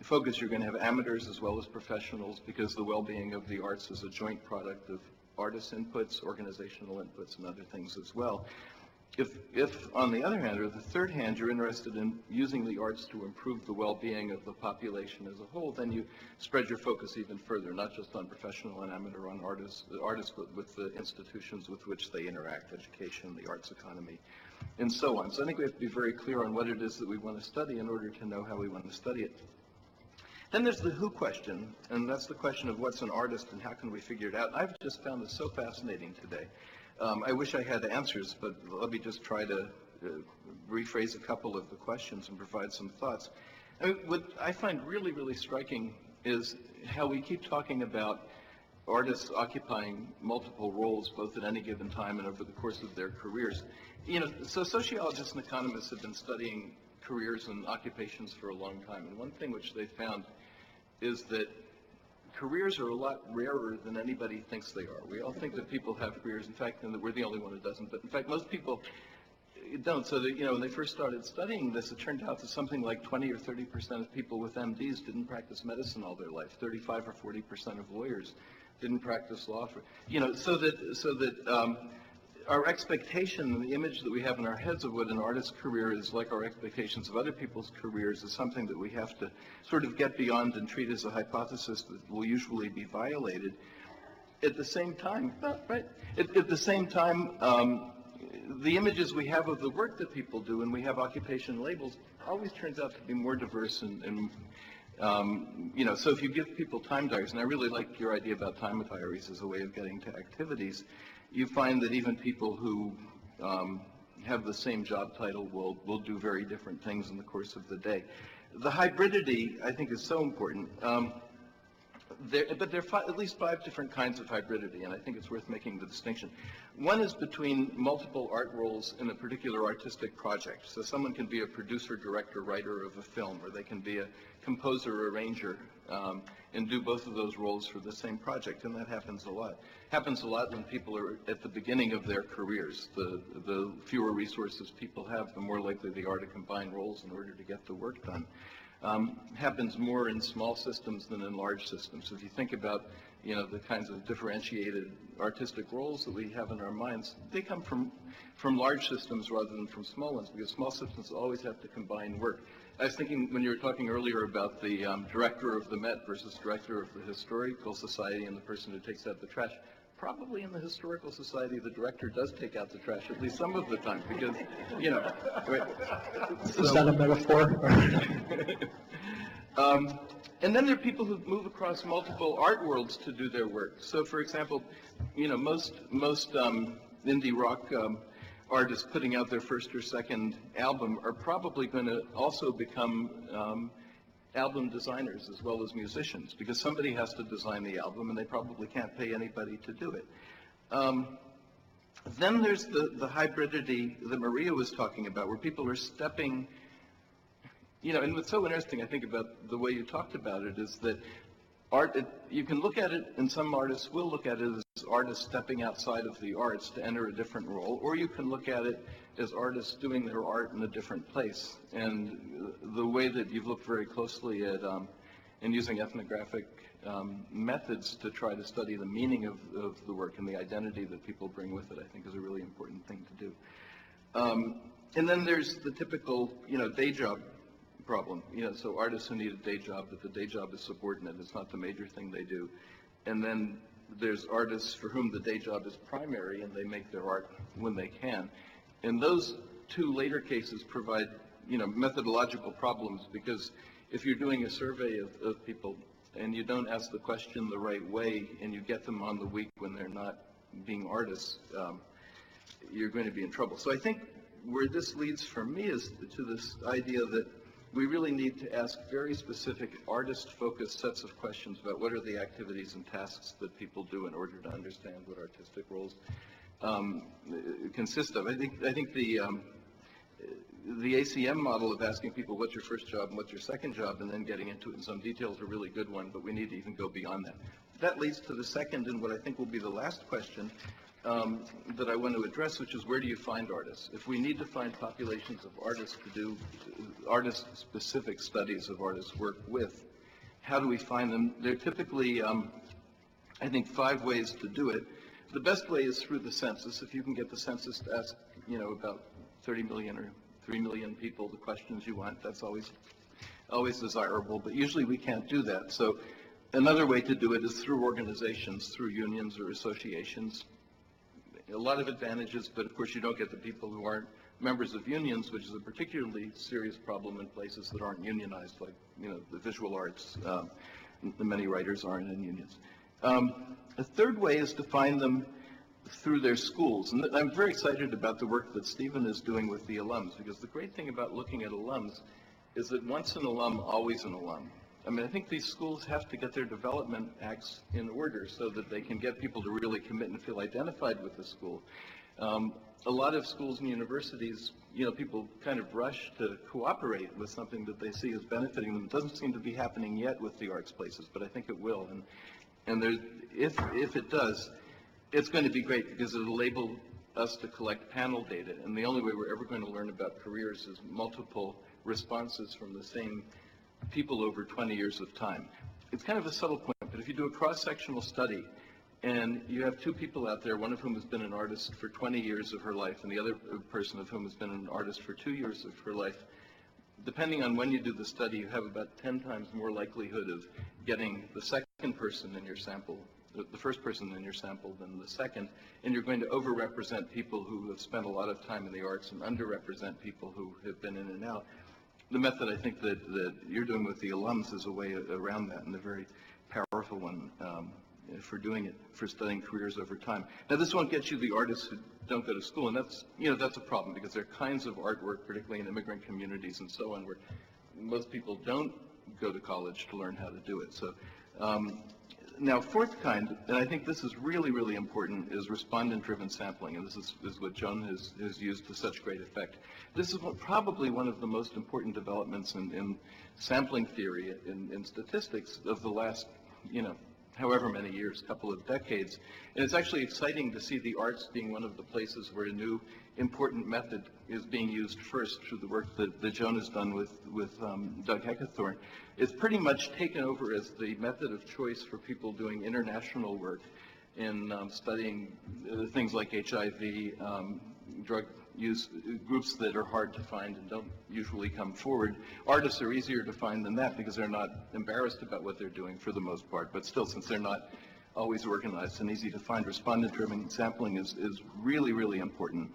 focus. You're going to have amateurs as well as professionals, because the well-being of the arts is a joint product of artists' inputs, organizational inputs, and other things as well. If, on the other hand, or the third hand, you're interested in using the arts to improve the well-being of the population as a whole, then you spread your focus even further, not just on professional and amateur, on artists, but with the institutions with which they interact, education, the arts economy, and so on. So I think we have to be very clear on what it is that we want to study in order to know how we want to study it. Then there's the who question, and that's the question of what's an artist and how can we figure it out. I've just found this so fascinating today. I wish I had answers, but let me just try to rephrase a couple of the questions and provide some thoughts. I mean, what I find really, really striking is how we keep talking about artists occupying multiple roles both at any given time and over the course of their careers. You know, so sociologists and economists have been studying careers and occupations for a long time, and one thing which they found is that careers are a lot rarer than anybody thinks they are. We all think that people have careers, in fact, and that we're the only one who doesn't, but in fact most people don't. So that, you know, when they first started studying this, it turned out that something like 20 or 30% of people with MDs didn't practice medicine all their life. 35 or 40% of lawyers didn't practice law for, you know, so that our expectation and the image that we have in our heads of what an artist's career is like our expectations of other people's careers is something that we have to sort of get beyond and treat as a hypothesis that will usually be violated. At the same time, at the same time, the images we have of the work that people do, and we have occupation labels, always turns out to be more diverse and you know, so if you give people time diaries, and I really like your idea about time diaries as a way of getting to activities, you find that even people who have the same job title will do very different things in the course of the day. The hybridity, I think, is so important. But there are at least 5 different kinds of hybridity, and I think it's worth making the distinction. One is between multiple art roles in a particular artistic project. So someone can be a producer, director, writer of a film, or they can be a composer, arranger, and do both of those roles for the same project, and that happens a lot. Happens a lot when people are at the beginning of their careers. The fewer resources people have, the more likely they are to combine roles in order to get the work done. Happens more in small systems than in large systems. So if you think about, you know, the kinds of differentiated artistic roles that we have in our minds, they come from large systems rather than from small ones, because small systems always have to combine work. I was thinking when you were talking earlier about the director of the Met versus director of the Historical Society and the person who takes out the trash. Probably in the Historical Society, the director does take out the trash at least some of the time, because, you know. Right. Is that a metaphor? And then there are people who move across multiple art worlds to do their work. So, for example, you know, most indie rock artists putting out their first or second album are probably going to also become album designers as well as musicians, because somebody has to design the album and they probably can't pay anybody to do it. Then there's the hybridity that Maria was talking about, where people are stepping, you know, and what's so interesting, I think, about the way you talked about it is that art, you can look at it, and some artists will look at it as artists stepping outside of the arts to enter a different role, or you can look at it as artists doing their art in a different place. And the way that you've looked very closely at and using ethnographic methods to try to study the meaning of the work and the identity that people bring with it, I think is a really important thing to do. And then there's the typical, you know, day job problem. You know, so artists who need a day job, but the day job is subordinate. It's not the major thing they do. And then there's artists for whom the day job is primary and they make their art when they can. And those two later cases provide, you know, methodological problems, because if you're doing a survey of people and you don't ask the question the right way and you get them on the week when they're not being artists, you're going to be in trouble. So I think where this leads for me is to this idea that we really need to ask very specific artist-focused sets of questions about what are the activities and tasks that people do in order to understand what artistic roles consist of. I think the ACM model of asking people what's your first job and what's your second job and then getting into it in some detail is a really good one, but we need to even go beyond that. That leads to the second and what I think will be the last question that I want to address, which is where do you find artists? If we need to find populations of artists to do artist-specific studies of artists' work with, how do we find them? There are typically, I think, 5 ways to do it. The best way is through the census. If you can get the census to ask, you know, about 30 million or 3 million people the questions you want, that's always desirable, but usually we can't do that. So another way to do it is through organizations, through unions or associations. A lot of advantages, but of course you don't get the people who aren't members of unions, which is a particularly serious problem in places that aren't unionized, like, the visual arts. Many writers aren't in unions. A third way is to find them through their schools. And I'm very excited about the work that Stephen is doing with the alums, because the great thing about looking at alums is that once an alum, always an alum. I mean, I think these schools have to get their development acts in order so that they can get people to really commit and feel identified with the school. A lot of schools and universities, people kind of rush to cooperate with something that they see as benefiting them. It doesn't seem to be happening yet with the arts places, but I think it will. And if it does, it's going to be great because it'll enable us to collect panel data. And the only way we're ever going to learn about careers is multiple responses from the same people over 20 years of time. It's kind of a subtle point, but if you do a cross-sectional study and you have two people out there, one of whom has been an artist for 20 years of her life and the other person of whom has been an artist for 2 years of her life, depending on when you do the study, you have about 10 times more likelihood of getting the second person in your sample, the first person in your sample than the second, and you're going to overrepresent people who have spent a lot of time in the arts and underrepresent people who have been in and out. The method I think that you're doing with the alums is a way around that, and a very powerful one for doing it, for studying careers over time. Now, this won't get you the artists who don't go to school, and that's a problem, because there are kinds of artwork, particularly in immigrant communities and so on, where most people don't go to college to learn how to do it. So, now, fourth kind, and I think this is really, really important, is respondent-driven sampling, and this is what Joan has used to such great effect. This is probably one of the most important developments in sampling theory in statistics of the last, however many years, couple of decades. And it's actually exciting to see the arts being one of the places where a new important method is being used first through the work that Joan has done with Doug Heckathorn. It's pretty much taken over as the method of choice for people doing international work in studying things like HIV, drug use, groups that are hard to find and don't usually come forward. Artists are easier to find than that because they're not embarrassed about what they're doing for the most part, but still, since they're not always organized and easy to find, respondent-driven sampling is really, really important.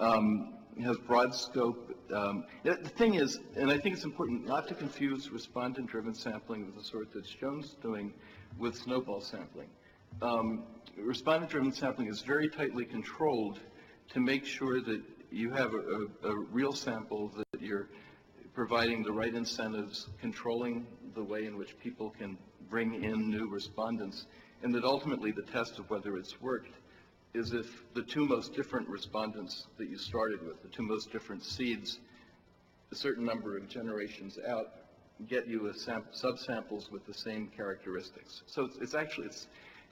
It has broad scope. The thing is, and I think it's important not to confuse respondent-driven sampling with the sort that Joan's doing with snowball sampling. Respondent-driven sampling is very tightly controlled to make sure that you have a real sample, that you're providing the right incentives, controlling the way in which people can bring in new respondents, and that ultimately the test of whether it's worked is if the two most different respondents that you started with, the two most different seeds, a certain number of generations out, get you subsamples with the same characteristics. So it's actually,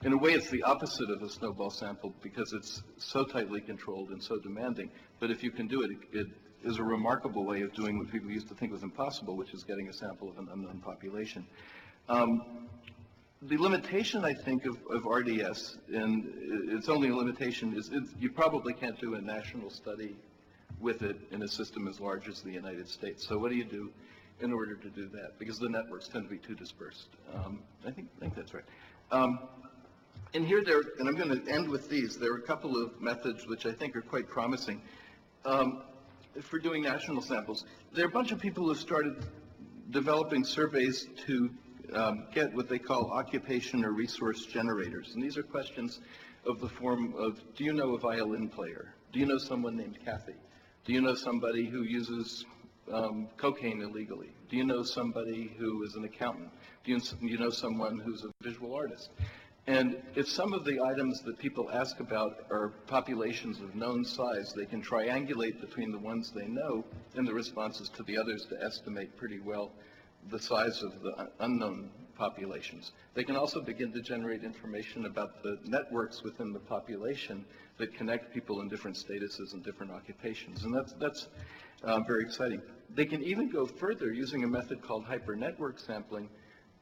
in a way, it's the opposite of a snowball sample because it's so tightly controlled and so demanding. But if you can do it, it is a remarkable way of doing what people used to think was impossible, which is getting a sample of an unknown population. The limitation, I think, of RDS, and its only limitation is you probably can't do a national study with it in a system as large as the United States. So what do you do in order to do that? Because the networks tend to be too dispersed. I think that's right. And here and I'm going to end with these, there are a couple of methods which I think are quite promising for doing national samples. There are a bunch of people who started developing surveys to get what they call occupation or resource generators. And these are questions of the form of, do you know a violin player? Do you know someone named Kathy? Do you know somebody who uses cocaine illegally? Do you know somebody who is an accountant? Do you know someone who's a visual artist? And if some of the items that people ask about are populations of known size, they can triangulate between the ones they know and the responses to the others to estimate pretty well the size of the unknown populations. They can also begin to generate information about the networks within the population that connect people in different statuses and different occupations. And that's very exciting. They can even go further using a method called hypernetwork sampling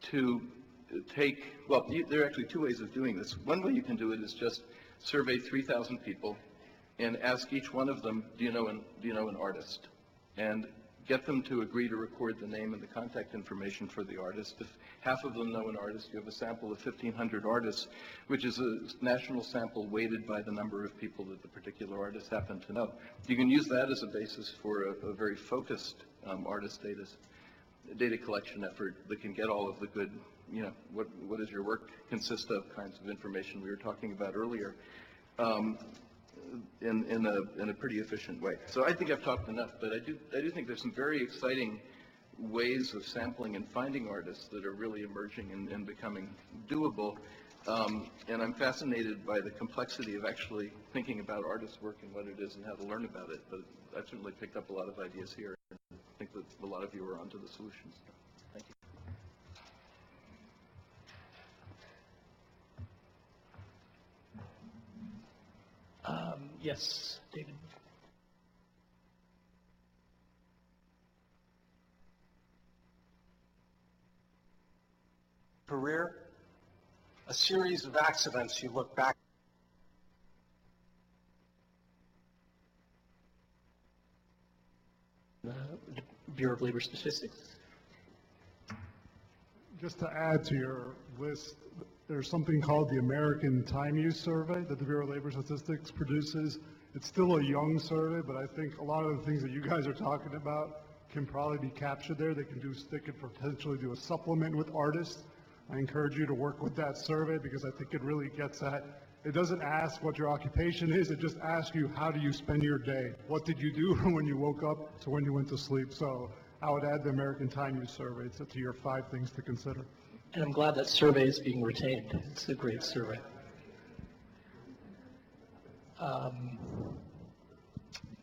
to take, well, there are actually two ways of doing this. One way you can do it is just survey 3,000 people and ask each one of them, do you know an artist? And get them to agree to record the name and the contact information for the artist. If half of them know an artist, you have a sample of 1,500 artists, which is a national sample weighted by the number of people that the particular artist happen to know. You can use that as a basis for a very focused artist data collection effort that can get all of the good, what does your work consist of kinds of information we were talking about earlier. In a pretty efficient way. So I think I've talked enough, but I do think there's some very exciting ways of sampling and finding artists that are really emerging and becoming doable. And I'm fascinated by the complexity of actually thinking about artists' work and what it is and how to learn about it. But I've certainly picked up a lot of ideas here, and I think that a lot of you are onto the solutions. Thank you. Yes, David. Career, a series of accidents you look back. Bureau of Labor Statistics. Just to add to your list, there's something called the American Time Use Survey that the Bureau of Labor Statistics produces. It's still a young survey, but I think a lot of the things that you guys are talking about can probably be captured there. They could potentially do a supplement with artists. I encourage you to work with that survey because I think it really gets at, it doesn't ask what your occupation is, it just asks you how do you spend your day? What did you do from when you woke up to when you went to sleep? So I would add the American Time Use Survey to your 5 things to consider. And I'm glad that survey is being retained. It's a great survey.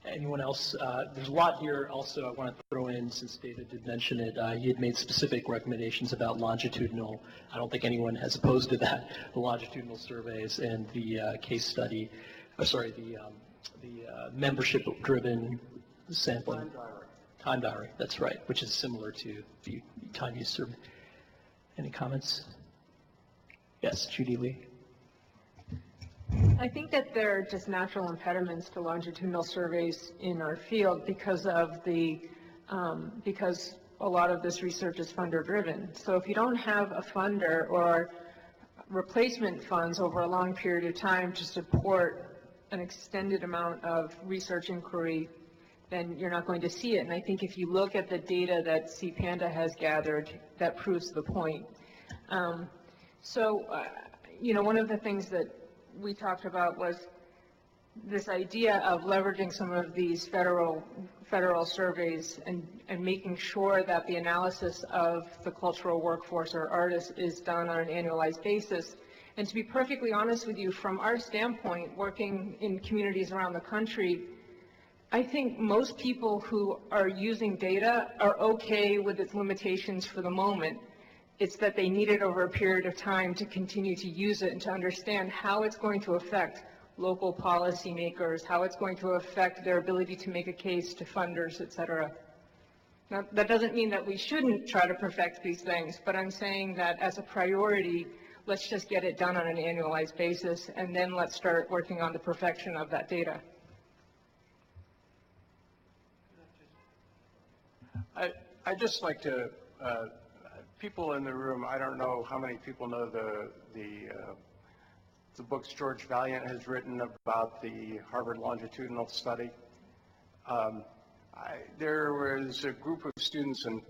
Anyone else? There's a lot here also I want to throw in since David did mention it. He had made specific recommendations about longitudinal. I don't think anyone has opposed to that. The longitudinal surveys and the case study, the membership-driven sampling. Time diary, that's right, which is similar to the time use survey. Any comments? Yes, Judy Lee. I think that there are just natural impediments to longitudinal surveys in our field because of because a lot of this research is funder driven. So if you don't have a funder or replacement funds over a long period of time to support an extended amount of research inquiry, then you're not going to see it. And I think if you look at the data that CPANDA has gathered, that proves the point. One of the things that we talked about was this idea of leveraging some of these federal surveys and making sure that the analysis of the cultural workforce or artists is done on an annualized basis. And to be perfectly honest with you, from our standpoint, working in communities around the country, I think most people who are using data are okay with its limitations for the moment. It's that they need it over a period of time to continue to use it and to understand how it's going to affect local policymakers, how it's going to affect their ability to make a case to funders, et cetera. Now, that doesn't mean that we shouldn't try to perfect these things, but I'm saying that as a priority, let's just get it done on an annualized basis, and then let's start working on the perfection of that data. I'd just like to, people in the room, I don't know how many people know the books George Valiant has written about the Harvard longitudinal study. There was a group of students, and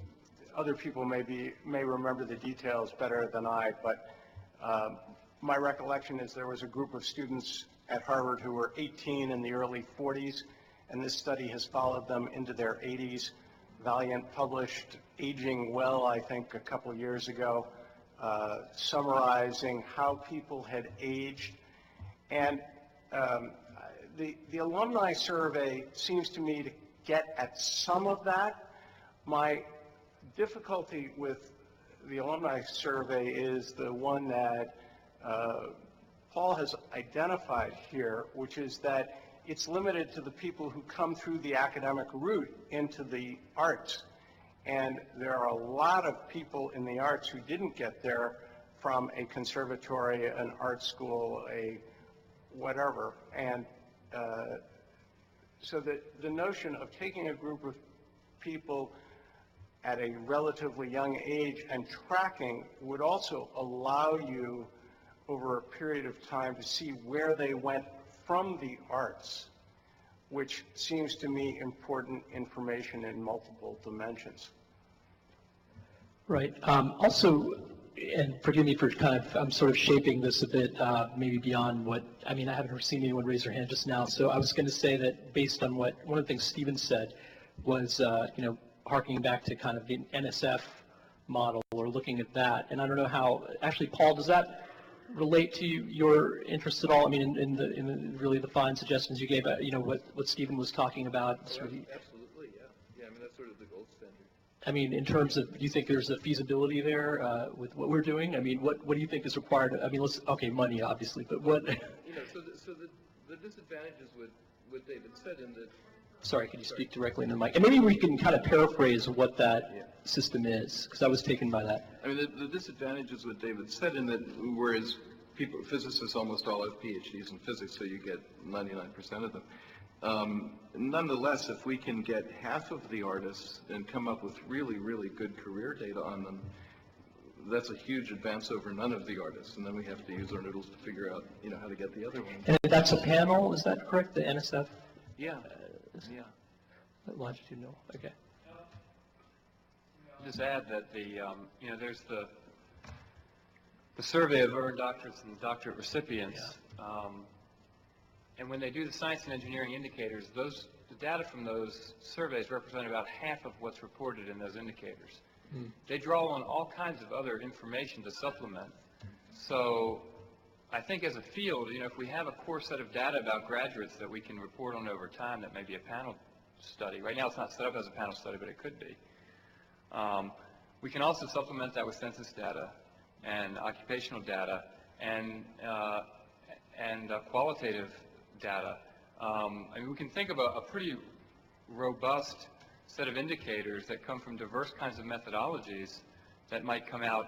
other people may remember the details better than I, but my recollection is there was a group of students at Harvard who were 18 in the early 40s, and this study has followed them into their 80s. Valiant published Aging Well, I think, a couple years ago, summarizing how people had aged. And the alumni survey seems to me to get at some of that. My difficulty with the alumni survey is the one that Paul has identified here, which is that it's limited to the people who come through the academic route into the arts. And there are a lot of people in the arts who didn't get there from a conservatory, an art school, a whatever. And so the notion of taking a group of people at a relatively young age and tracking would also allow you over a period of time to see where they went from the arts, which seems to me important information in multiple dimensions. Right. Also, and forgive me for I'm sort of shaping this a bit, maybe beyond what, I mean, I haven't seen anyone raise their hand just now, so I was going to say that based on one of the things Stephen said was, harkening back to kind of the NSF model or looking at that, and I don't know how, actually, Paul, does that relate to your interests at all? I mean, in the really the fine suggestions you gave, what Stephen was talking about. Oh, absolutely, yeah. Yeah, I mean, that's sort of the gold standard. I mean, in terms of, do you think there's a feasibility there with what we're doing? I mean, what do you think is required? I mean, money, obviously, but what? So the disadvantages with what David said in the... Sorry, could you speak directly into the mic? And maybe we can kind of paraphrase what that system is, because I was taken by that. I mean, the disadvantage is what David said in that whereas physicists almost all have PhDs in physics, so you get 99% of them. Nonetheless, if we can get half of the artists and come up with really, really good career data on them, that's a huge advance over none of the artists. And then we have to use our noodles to figure out, how to get the other ones. And that's a panel, is that correct, the NSF? Yeah. Yeah. Longitudinal, okay. Just add that there's the survey of earned doctorates and doctorate recipients, and when they do the science and engineering indicators, the data from those surveys represent about half of what's reported in those indicators. They draw on all kinds of other information to supplement. So I think as a field, if we have a core set of data about graduates that we can report on over time, that may be a panel study. Right now it's not set up as a panel study, but it could be. We can also supplement that with census data and occupational data and qualitative data. I mean, we can think of a pretty robust set of indicators that come from diverse kinds of methodologies that might come out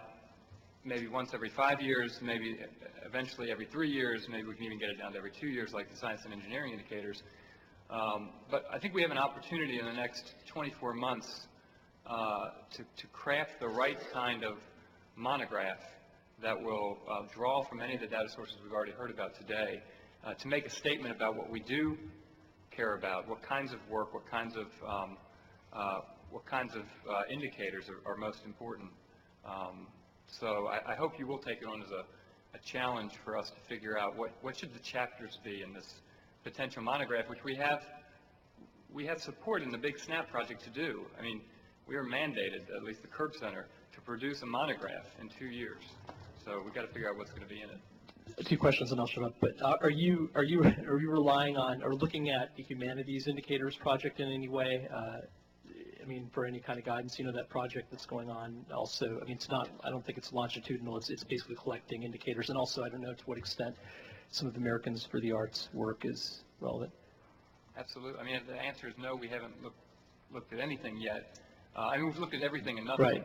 maybe once every 5 years, maybe eventually every 3 years, maybe we can even get it down to every 2 years like the science and engineering indicators. But I think we have an opportunity in the next 24 months to craft the right kind of monograph that will draw from any of the data sources we've already heard about today to make a statement about what we do care about, what kinds of work, what kinds of indicators are most important. So I hope you will take it on as a challenge for us to figure out what should the chapters be in this potential monograph, which we have support in the Big SNAP project to do. I mean, we are mandated, at least the Curb Center, to produce a monograph in 2 years. So we've got to figure out what's going to be in it. 2 questions and I'll shut up. But are you relying on or looking at the Humanities Indicators project in any way? I mean, for any kind of guidance, that project that's going on also, I mean, I don't think it's longitudinal, it's basically collecting indicators, and also I don't know to what extent some of the Americans for the Arts work is relevant. Absolutely. I mean, the answer is no, we haven't looked at anything yet. I mean, we've looked at everything and nothing. Right.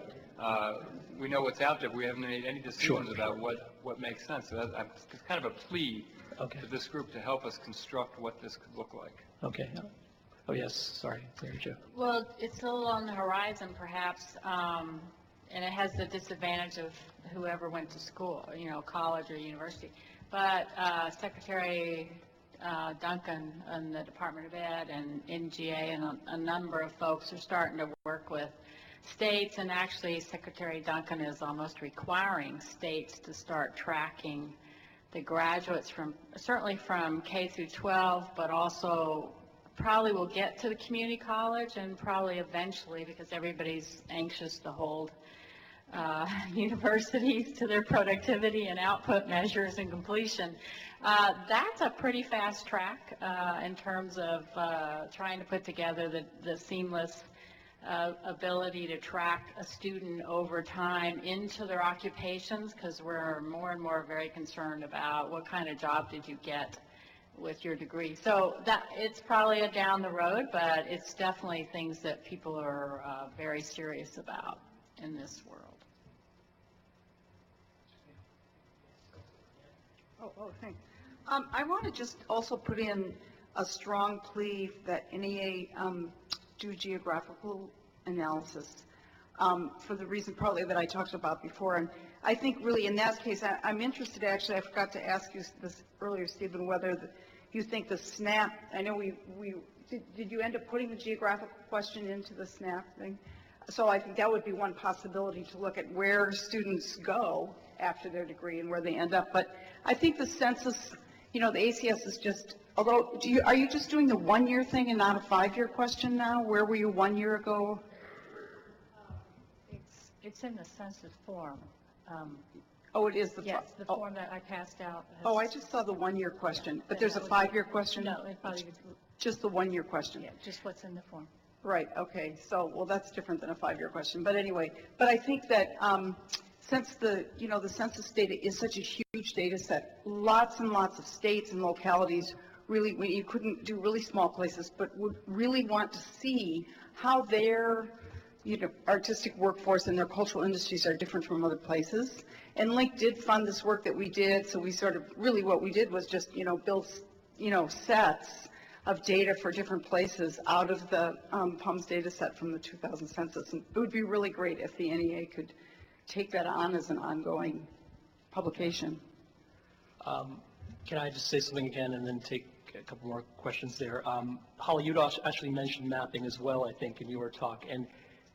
We know what's out there, but we haven't made any decisions about what makes sense. So it's kind of a plea to this group to help us construct what this could look like. Okay. Oh, yes, sorry, Joe. Well, it's still on the horizon, perhaps, and it has the disadvantage of whoever went to school, college or university. But Secretary Duncan and the Department of Ed and NGA and a number of folks are starting to work with states, and actually Secretary Duncan is almost requiring states to start tracking the graduates certainly from K through 12, but also probably will get to the community college and probably eventually, because everybody's anxious to hold universities to their productivity and output measures and completion. That's a pretty fast track in terms of trying to put together the seamless ability to track a student over time into their occupations, because we're more and more very concerned about what kind of job did you get with your degree. So that it's probably a down the road, but it's definitely things that people are very serious about in this world. Oh, thanks. I want to just also put in a strong plea that NEA do geographical analysis, for the reason partly that I talked about before. And I think really in that case, I'm interested actually, I forgot to ask you this earlier, Stephen, whether you think the SNAP, I know did you end up putting the geographical question into the SNAP thing? So I think that would be one possibility to look at where students go after their degree and where they end up. But I think the census, the ACS is just, although, are you just doing the 1-year thing and not a 5-year question now? Where were you 1 year ago? It's in the census form. Oh, it is the yes, the form that I passed out. Oh, I just saw the 1-year question, but there's a 5-year question? No, it's probably just the 1-year question. Yeah, just what's in the form. Right, okay, so, well, that's different than a 5-year question, but anyway, but I think that since the census data is such a huge data set, lots and lots of states and localities really, you couldn't do really small places, but would really want to see how their artistic workforce and their cultural industries are different from other places. And Link did fund this work that we did, so we sort of, really what we did was just, build, sets of data for different places out of the PUMS data set from the 2000 census. And it would be really great if the NEA could take that on as an ongoing publication. Can I just say something again and then take a couple more questions there? Holly, you actually mentioned mapping as well, I think, in your talk. And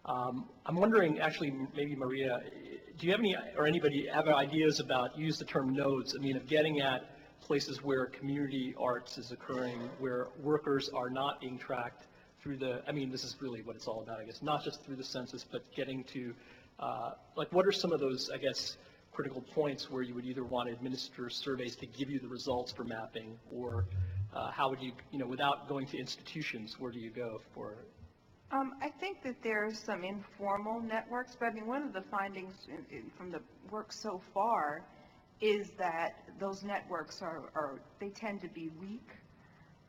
I'm wondering, actually, maybe Maria, do you have any, or anybody have ideas about, use the term nodes, of getting at places where community arts is occurring, where workers are not being tracked through this is really what it's all about, I guess, not just through the census, but getting to, what are some of those, I guess, critical points where you would either want to administer surveys to give you the results for mapping, or how would you, without going to institutions, where do you go for? I think that there are some informal networks, but one of the findings from the work so far is that those networks they tend to be weak,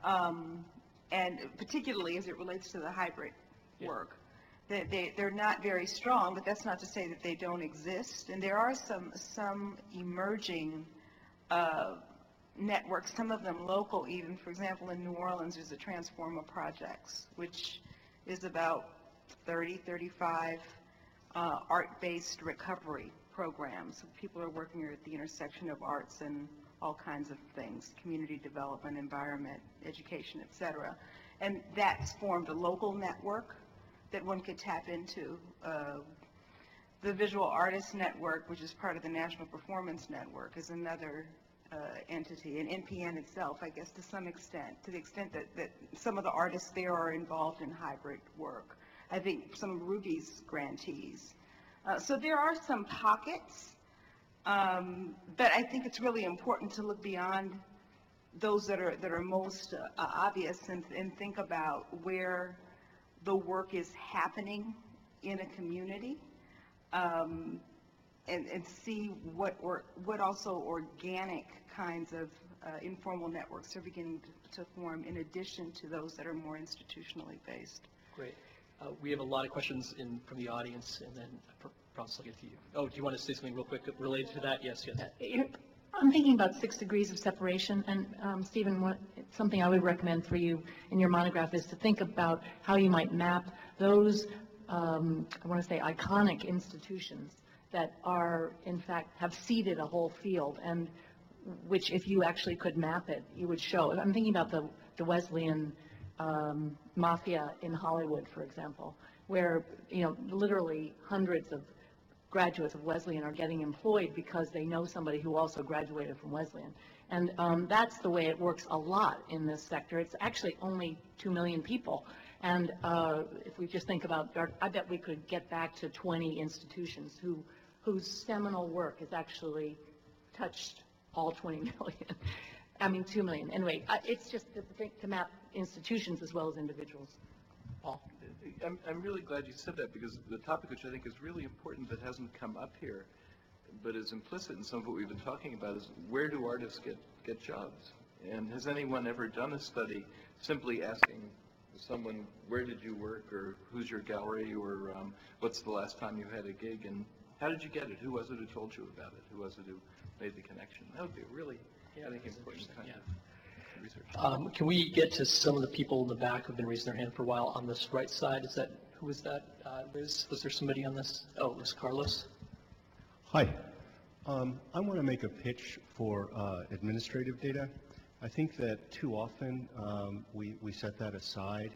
and particularly as it relates to the hybrid work. They're not very strong, but that's not to say that they don't exist. And there are some emerging networks, some of them local even. For example, in New Orleans, there's a Transforma Projects, which is about 35 art-based recovery programs. People are working at the intersection of arts and all kinds of things, community development, environment, education, etc. And that's formed a local network that one could tap into. The Visual Artists Network, which is part of the National Performance Network, is another entity, and NPN itself, I guess, to some extent, to the extent that some of the artists there are involved in hybrid work. I think some of Ruby's grantees. So there are some pockets, but I think it's really important to look beyond those that are most obvious and think about where the work is happening in a community, and see what also organic kinds of informal networks are beginning to form in addition to those that are more institutionally based. Great. We have a lot of questions from the audience, and then I promise I'll get to you. Oh, do you want to say something real quick related to that? Yes, yes. I'm thinking about 6 degrees of separation, and Stephen, something I would recommend for you in your monograph is to think about how you might map those, I want to say, iconic institutions that are, in fact, have seeded a whole field, and which, if you actually could map it, you would show. I'm thinking about the Wesleyan mafia in Hollywood, for example, where, literally hundreds of graduates of Wesleyan are getting employed because they know somebody who also graduated from Wesleyan. And that's the way it works a lot in this sector. It's actually only 2 million people. And if we just think about, I bet we could get back to 20 institutions whose seminal work has actually touched all 20 million. 2 million. Anyway, it's just to map institutions as well as individuals. Paul? I'm really glad you said that, because the topic, which I think is really important that hasn't come up here, but is implicit in some of what we've been talking about, is where do artists get jobs? And has anyone ever done a study simply asking someone, where did you work, or who's your gallery, or what's the last time you had a gig, and how did you get it? Who was it who told you about it? Who was it who made the connection? That would be really, I think, important kind of research. Can we get to some of the people in the back who've been raising their hand for a while on this right side? Is that who was that? Liz, was there somebody on this? Oh, it was Carlos. Hi. I want to make a pitch for administrative data. I think that too often we set that aside.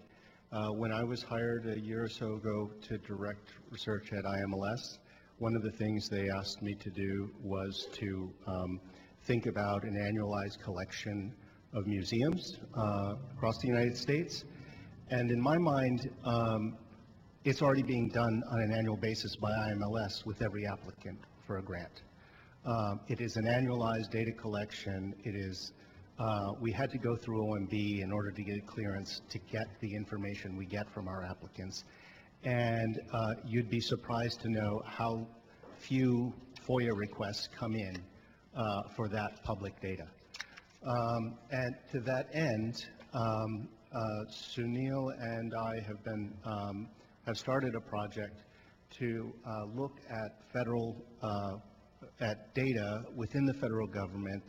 When I was hired a year or so ago to direct research at IMLS, one of the things they asked me to do was to think about an annualized collection of museums across the United States. And in my mind, it's already being done on an annual basis by IMLS with every applicant for a grant. It is an annualized data collection. It is, we had to go through OMB in order to get clearance to get the information we get from our applicants. And you'd be surprised to know how few FOIA requests come in for that public data. And to that end, Sunil and I have started a project to look at at data within the federal government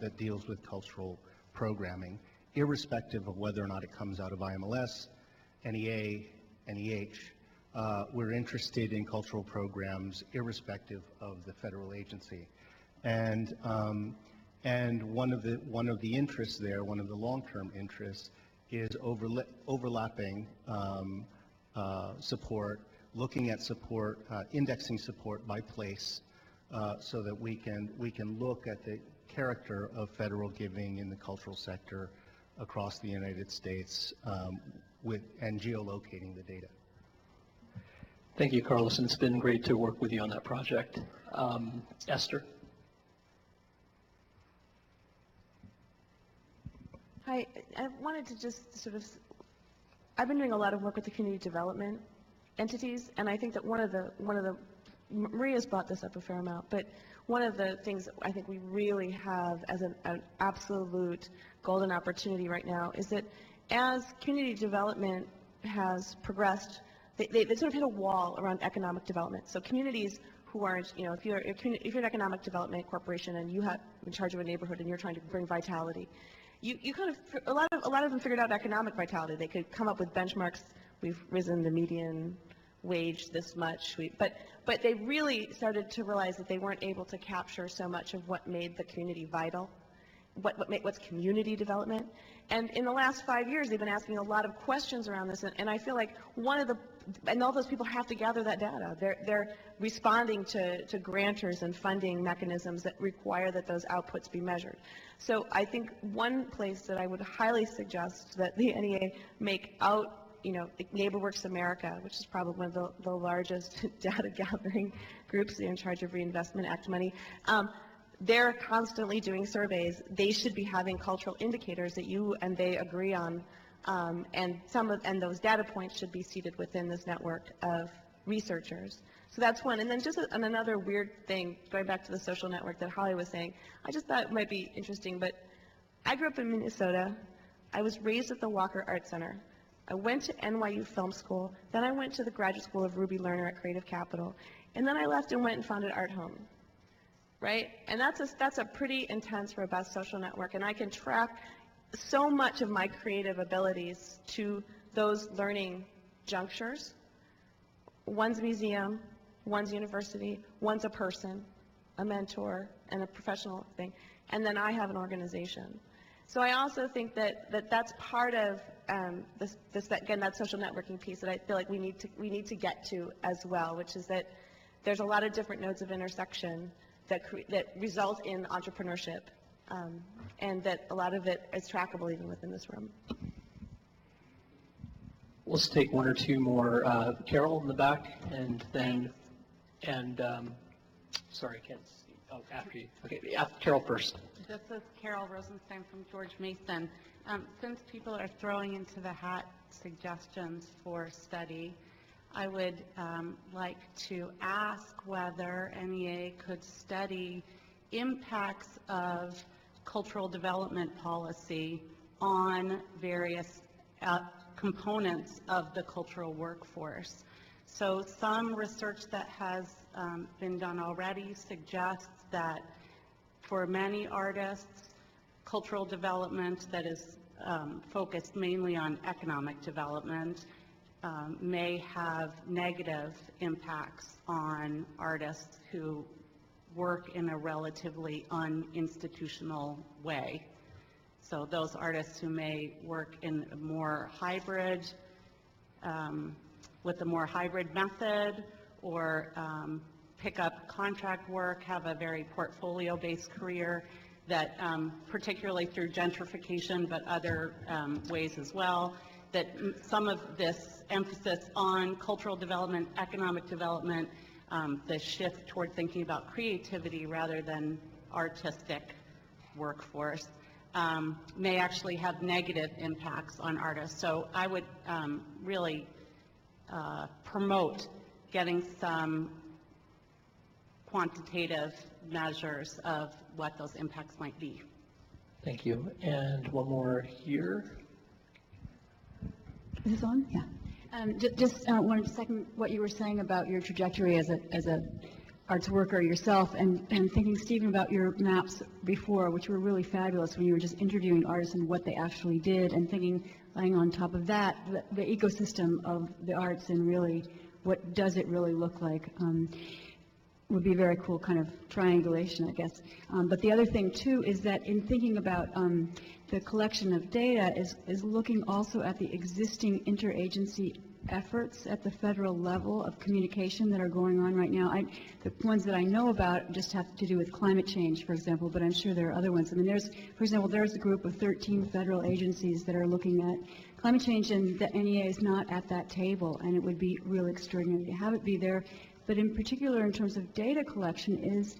that deals with cultural programming, irrespective of whether or not it comes out of IMLS, NEA, NEH. We're interested in cultural programs irrespective of the federal agency. And one of the interests there, one of the long-term interests, is overlapping support, looking at support, indexing support by place, so that we can look at the character of federal giving in the cultural sector across the United States, and geolocating the data. Thank you, Carlos, and it's been great to work with you on that project. Esther. Hi, I wanted to just sort of, I've been doing a lot of work with the community development entities, and I think that one of the, Maria's brought this up a fair amount, but one of the things I think we really have as an absolute golden opportunity right now is that as community development has progressed, they sort of hit a wall around economic development. So communities who aren't, you know, if you're an economic development corporation and you have in charge of a neighborhood and you're trying to bring vitality, you kind of, a lot of them figured out economic vitality. They could come up with benchmarks. We've risen the median wage this much, but they really started to realize that they weren't able to capture so much of what made the community vital, what's community development. And in the last 5 years, they've been asking a lot of questions around this, and I feel like and all those people have to gather that data. They're responding to grantors and funding mechanisms that require that those outputs be measured. So I think one place that I would highly suggest that the NEA make out, you know, NeighborWorks America, which is probably one of the largest data gathering groups in charge of Reinvestment Act money, they're constantly doing surveys. They should be having cultural indicators that you and they agree on, and those data points should be seated within this network of researchers. So that's one. And then just another weird thing, going back to the social network that Holly was saying, I just thought it might be interesting, but I grew up in Minnesota. I was raised at the Walker Art Center. I went to NYU Film School, then I went to the Graduate School of Ruby Lerner at Creative Capital, and then I left and went and founded Art Home, right? And that's a pretty intense, robust social network, and I can track so much of my creative abilities to those learning junctures. One's museum, one's university, one's a person, a mentor, and a professional thing, and then I have an organization. So I also think that that's part of again, that social networking piece that I feel like we need to get to as well, which is that there's a lot of different nodes of intersection that result in entrepreneurship, and that a lot of it is trackable even within this room. Let's take one or two more. Carol in the back, and then, sorry, I can't see. Oh, after you. Okay, Carol first. This is Carol Rosenstein from George Mason. Since people are throwing into the hat suggestions for study, I would like to ask whether NEA could study impacts of cultural development policy on various components of the cultural workforce. So some research that has been done already suggests that for many artists, cultural development that is focused mainly on economic development may have negative impacts on artists who work in a relatively uninstitutional way. So those artists who may work in a more hybrid, with a more hybrid method, or pick up contract work, have a very portfolio-based career that, particularly through gentrification, but other ways as well, that some of this emphasis on cultural development, economic development, the shift toward thinking about creativity rather than artistic workforce, may actually have negative impacts on artists. So I would really promote getting some quantitative measures of what those impacts might be. Thank you. And one more here. Is this on? Yeah. Just wanted to second what you were saying about your trajectory as a arts worker yourself, and thinking, Stephen, about your maps before, which were really fabulous when you were just interviewing artists and what they actually did, and thinking, laying on top of that, the ecosystem of the arts and really what does it really look like. Would be a very cool kind of triangulation, I guess. But the other thing, too, is that in thinking about the collection of data is looking also at the existing interagency efforts at the federal level of communication that are going on right now. The ones that I know about just have to do with climate change, for example, but I'm sure there are other ones. I mean, for example, there's a group of 13 federal agencies that are looking at climate change, and the NEA is not at that table, and it would be really extraordinary to have it be there. But in particular, in terms of data collection, is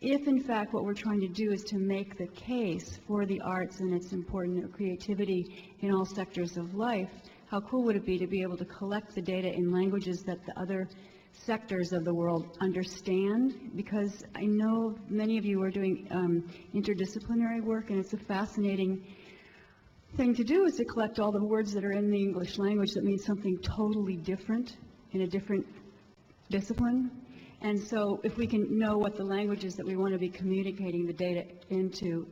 if in fact what we're trying to do is to make the case for the arts and its important creativity in all sectors of life, how cool would it be to be able to collect the data in languages that the other sectors of the world understand? Because I know many of you are doing interdisciplinary work, and it's a fascinating thing to do, is to collect all the words that are in the English language that mean something totally different in a different discipline. And so if we can know what the languages that we want to be communicating the data into,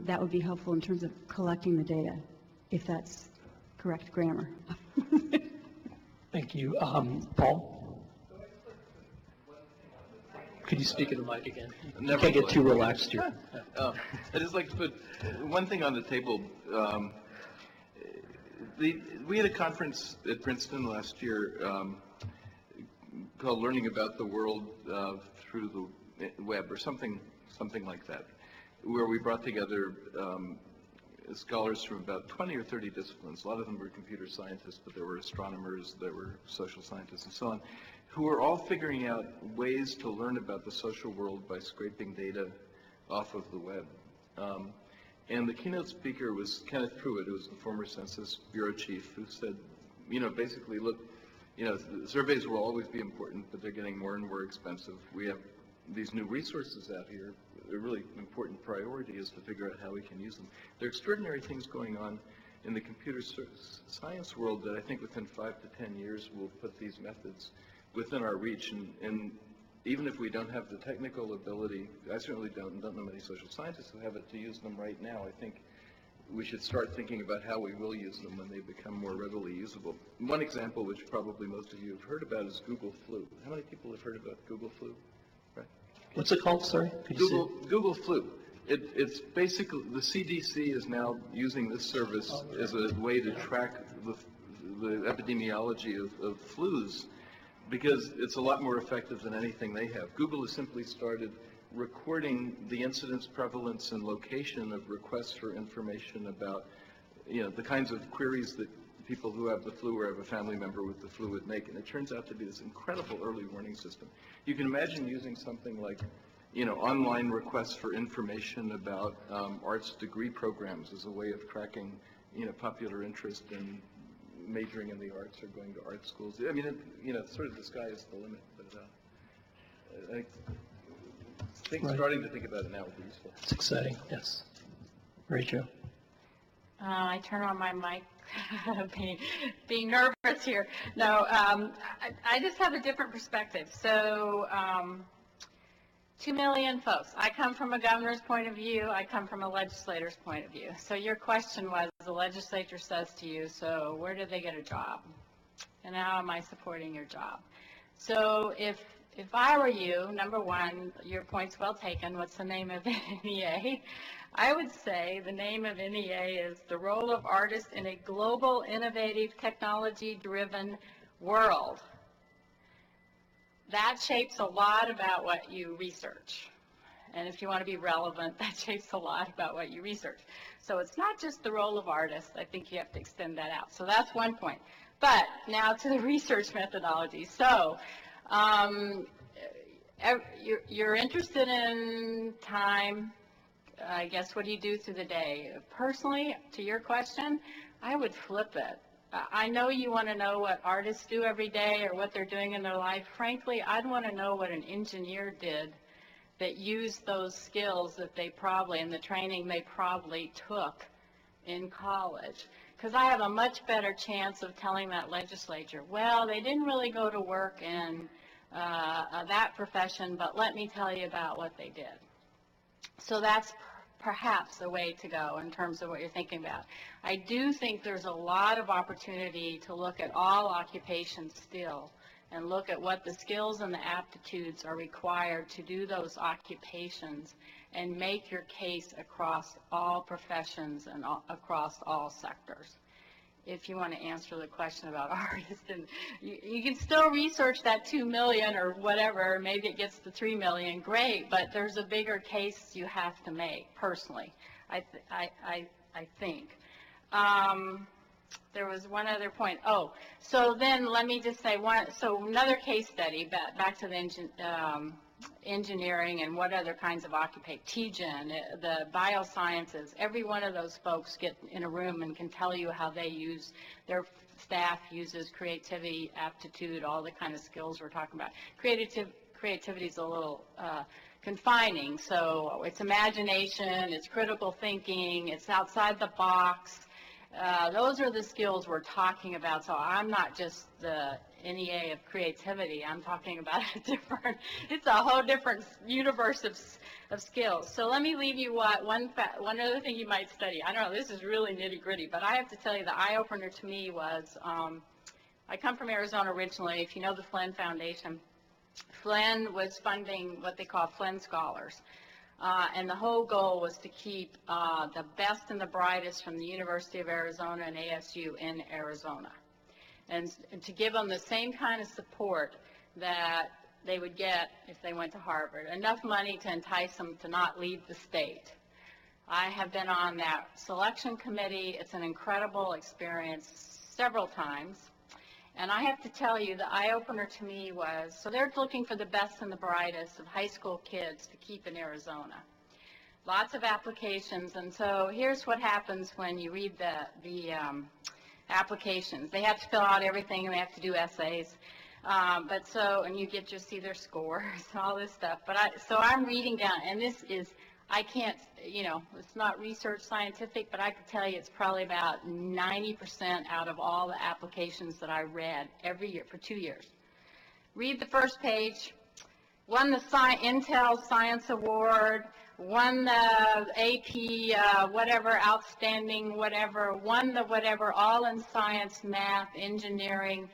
that would be helpful in terms of collecting the data, if that's correct grammar. Thank you. Paul? Could you speak in the mic again? You can't get too relaxed here. I'd just like to put one thing on the table. We had a conference at Princeton last year called Learning About the World Through the Web, or something like that, where we brought together scholars from about 20 or 30 disciplines. A lot of them were computer scientists, but there were astronomers, there were social scientists, and so on, who were all figuring out ways to learn about the social world by scraping data off of the web. And the keynote speaker was Kenneth Pruitt, who was the former Census Bureau chief, who said, basically, look, surveys will always be important, but they're getting more and more expensive. We have these new resources out here. A really important priority is to figure out how we can use them. There are extraordinary things going on in the computer science world that I think within 5 to 10 years will put these methods within our reach. And even if we don't have the technical ability, I certainly don't know many social scientists who have it to use them right now. I think we should start thinking about how we will use them when they become more readily usable. One example, which probably most of you have heard about, is Google Flu. How many people have heard about Google Flu? Right. What's it called, sorry? Google Flu. It's basically, the CDC is now using this service as a way to track the epidemiology of flus, because it's a lot more effective than anything they have. Google has simply started recording the incidence, prevalence, and location of requests for information about, the kinds of queries that people who have the flu or have a family member with the flu would make. And it turns out to be this incredible early warning system. You can imagine using something like, online requests for information about arts degree programs as a way of tracking, popular interest in majoring in the arts or going to art schools. I mean, sort of the sky is the limit. But starting to think about it now would be useful. It's exciting, yes. Rachel? I turn on my mic, being nervous here. No, I just have a different perspective. So 2 million folks. I come from a governor's point of view. I come from a legislator's point of view. So your question was, the legislature says to you, so where do they get a job? and how am I supporting your job? So if I were you, number one, your point's well taken, what's the name of NEA? I would say the name of NEA is the role of artists in a global, innovative, technology-driven world. That shapes a lot about what you research. And if you want to be relevant, that shapes a lot about what you research. So it's not just the role of artists. I think you have to extend that out. So that's one point. But now to the research methodology. So you're interested in time. I guess, what do you do through the day? Personally, to your question, I would flip it. I know you want to know what artists do every day or what they're doing in their life. Frankly, I'd want to know what an engineer did that used those skills that they probably, and the training they probably took in college. Because I have a much better chance of telling that legislature, well, they didn't really go to work in that profession, but let me tell you about what they did. So that's perhaps a way to go in terms of what you're thinking about. I do think there's a lot of opportunity to look at all occupations still and look at what the skills and the aptitudes are required to do those occupations and make your case across all professions and across all sectors. If you want to answer the question about artists, and you can still research that 2 million or whatever, maybe it gets to 3 million, great, but there's a bigger case you have to make, personally, I think. There was one other point. Oh, so then let me just say another case study, back to the engineering and what other kinds of occupation, TGen, the biosciences, every one of those folks get in a room and can tell you how they use, their staff uses creativity, aptitude, all the kind of skills we're talking about. Creativity is a little confining, so it's imagination, it's critical thinking, it's outside the box. Those are the skills we're talking about, so I'm not just the NEA of creativity. I'm talking about it's a whole different universe of skills. So let me leave you one other thing you might study. I don't know, this is really nitty-gritty, but I have to tell you the eye-opener to me was, I come from Arizona originally. If you know the Flynn Foundation, Flynn was funding what they call Flynn Scholars. And the whole goal was to keep the best and the brightest from the University of Arizona and ASU in Arizona. And to give them the same kind of support that they would get if they went to Harvard. Enough money to entice them to not leave the state. I have been on that selection committee. It's an incredible experience several times. And I have to tell you, the eye-opener to me was, so they're looking for the best and the brightest of high school kids to keep in Arizona. Lots of applications, and so here's what happens when you read the applications. They have to fill out everything, and they have to do essays. And you get to see their scores, all this stuff. So I'm reading down, and this is, I can't, it's not research scientific, but I can tell you it's probably about 90% out of all the applications that I read every year for 2 years. Read the first page. Won the Intel Science Award, won the AP whatever, outstanding whatever, won the whatever, all in science, math, engineering.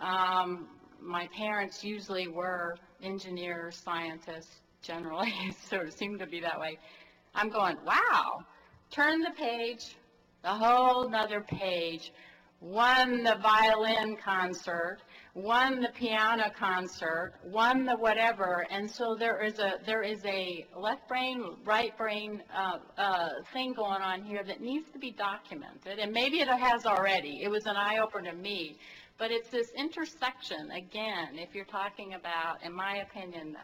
My parents usually were engineers, scientists, generally, sort of seemed to be that way. I'm going, wow, turn the page, a whole nother page, won the violin concert, won the piano concert, won the whatever, and so there is a left brain, right brain thing going on here that needs to be documented, and maybe it has already. It was an eye-opener to me, but it's this intersection, again, if you're talking about, in my opinion,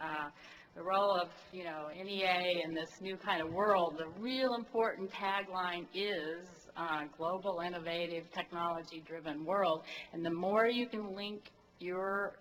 the role of, NEA in this new kind of world. The real important tagline is global, innovative, technology-driven world. And the more you can link your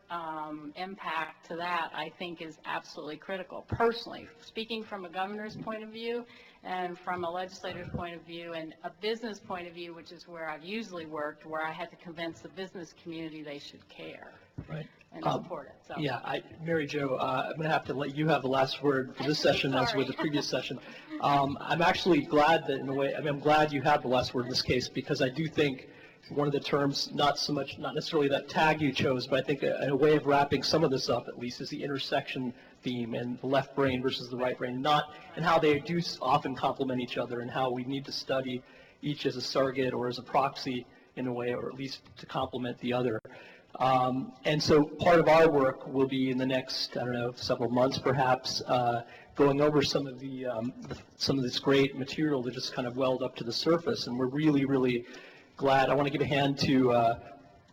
impact to that, I think is absolutely critical. Personally, speaking from a governor's point of view and from a legislator's point of view and a business point of view, which is where I've usually worked, where I had to convince the business community they should care. Right. And support it. So. Yeah, Mary Jo, I'm going to have to let you have the last word for this session as with the previous session. I'm actually glad that, in a way, I'm glad you have the last word in this case, because I do think one of the terms, not necessarily that tag you chose, but I think a way of wrapping some of this up at least is the intersection theme and the left brain versus the right brain, and how they do often complement each other, and how we need to study each as a surrogate or as a proxy in a way, or at least to complement the other. And so part of our work will be in the next, I don't know, several months perhaps, going over some of this great material that just kind of welled up to the surface, and we're really, really glad. I want to give a hand to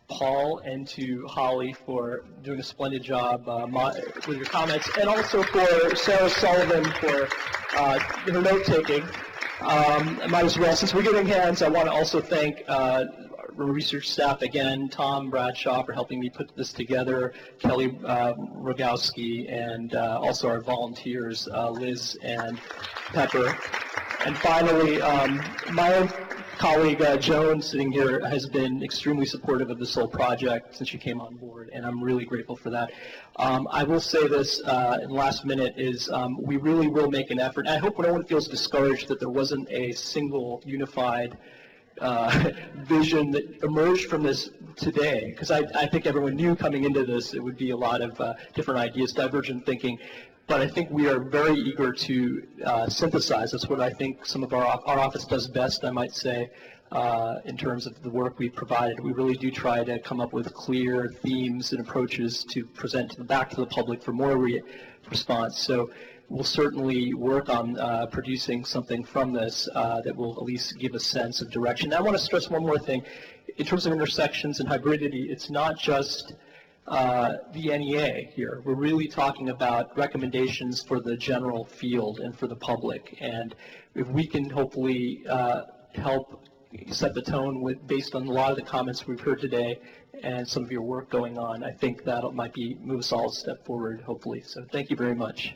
Paul and to Holly for doing a splendid job with your comments, and also for Sarah Sullivan for her note-taking. I might as well, since we're giving hands, I want to also thank research staff again, Tom Bradshaw for helping me put this together, Kelly Rogowski, and also our volunteers, Liz and Pepper. And finally, my own colleague Joan, sitting here, has been extremely supportive of this whole project since she came on board, and I'm really grateful for that. I will say this in the last minute is we really will make an effort. I hope no one feels discouraged that there wasn't a single unified vision that emerged from this today, because I think everyone knew coming into this it would be a lot of different ideas, divergent thinking. But I think we are very eager to synthesize. That's what I think some of our office does best, I might say, in terms of the work we've provided. We really do try to come up with clear themes and approaches to present back to the public for more response. So we'll certainly work on producing something from this that will at least give a sense of direction. I want to stress one more thing. In terms of intersections and hybridity, it's not just the NEA here. We're really talking about recommendations for the general field and for the public. And if we can hopefully help set the tone based on a lot of the comments we've heard today and some of your work going on, I think that might move us all a step forward, hopefully. So thank you very much.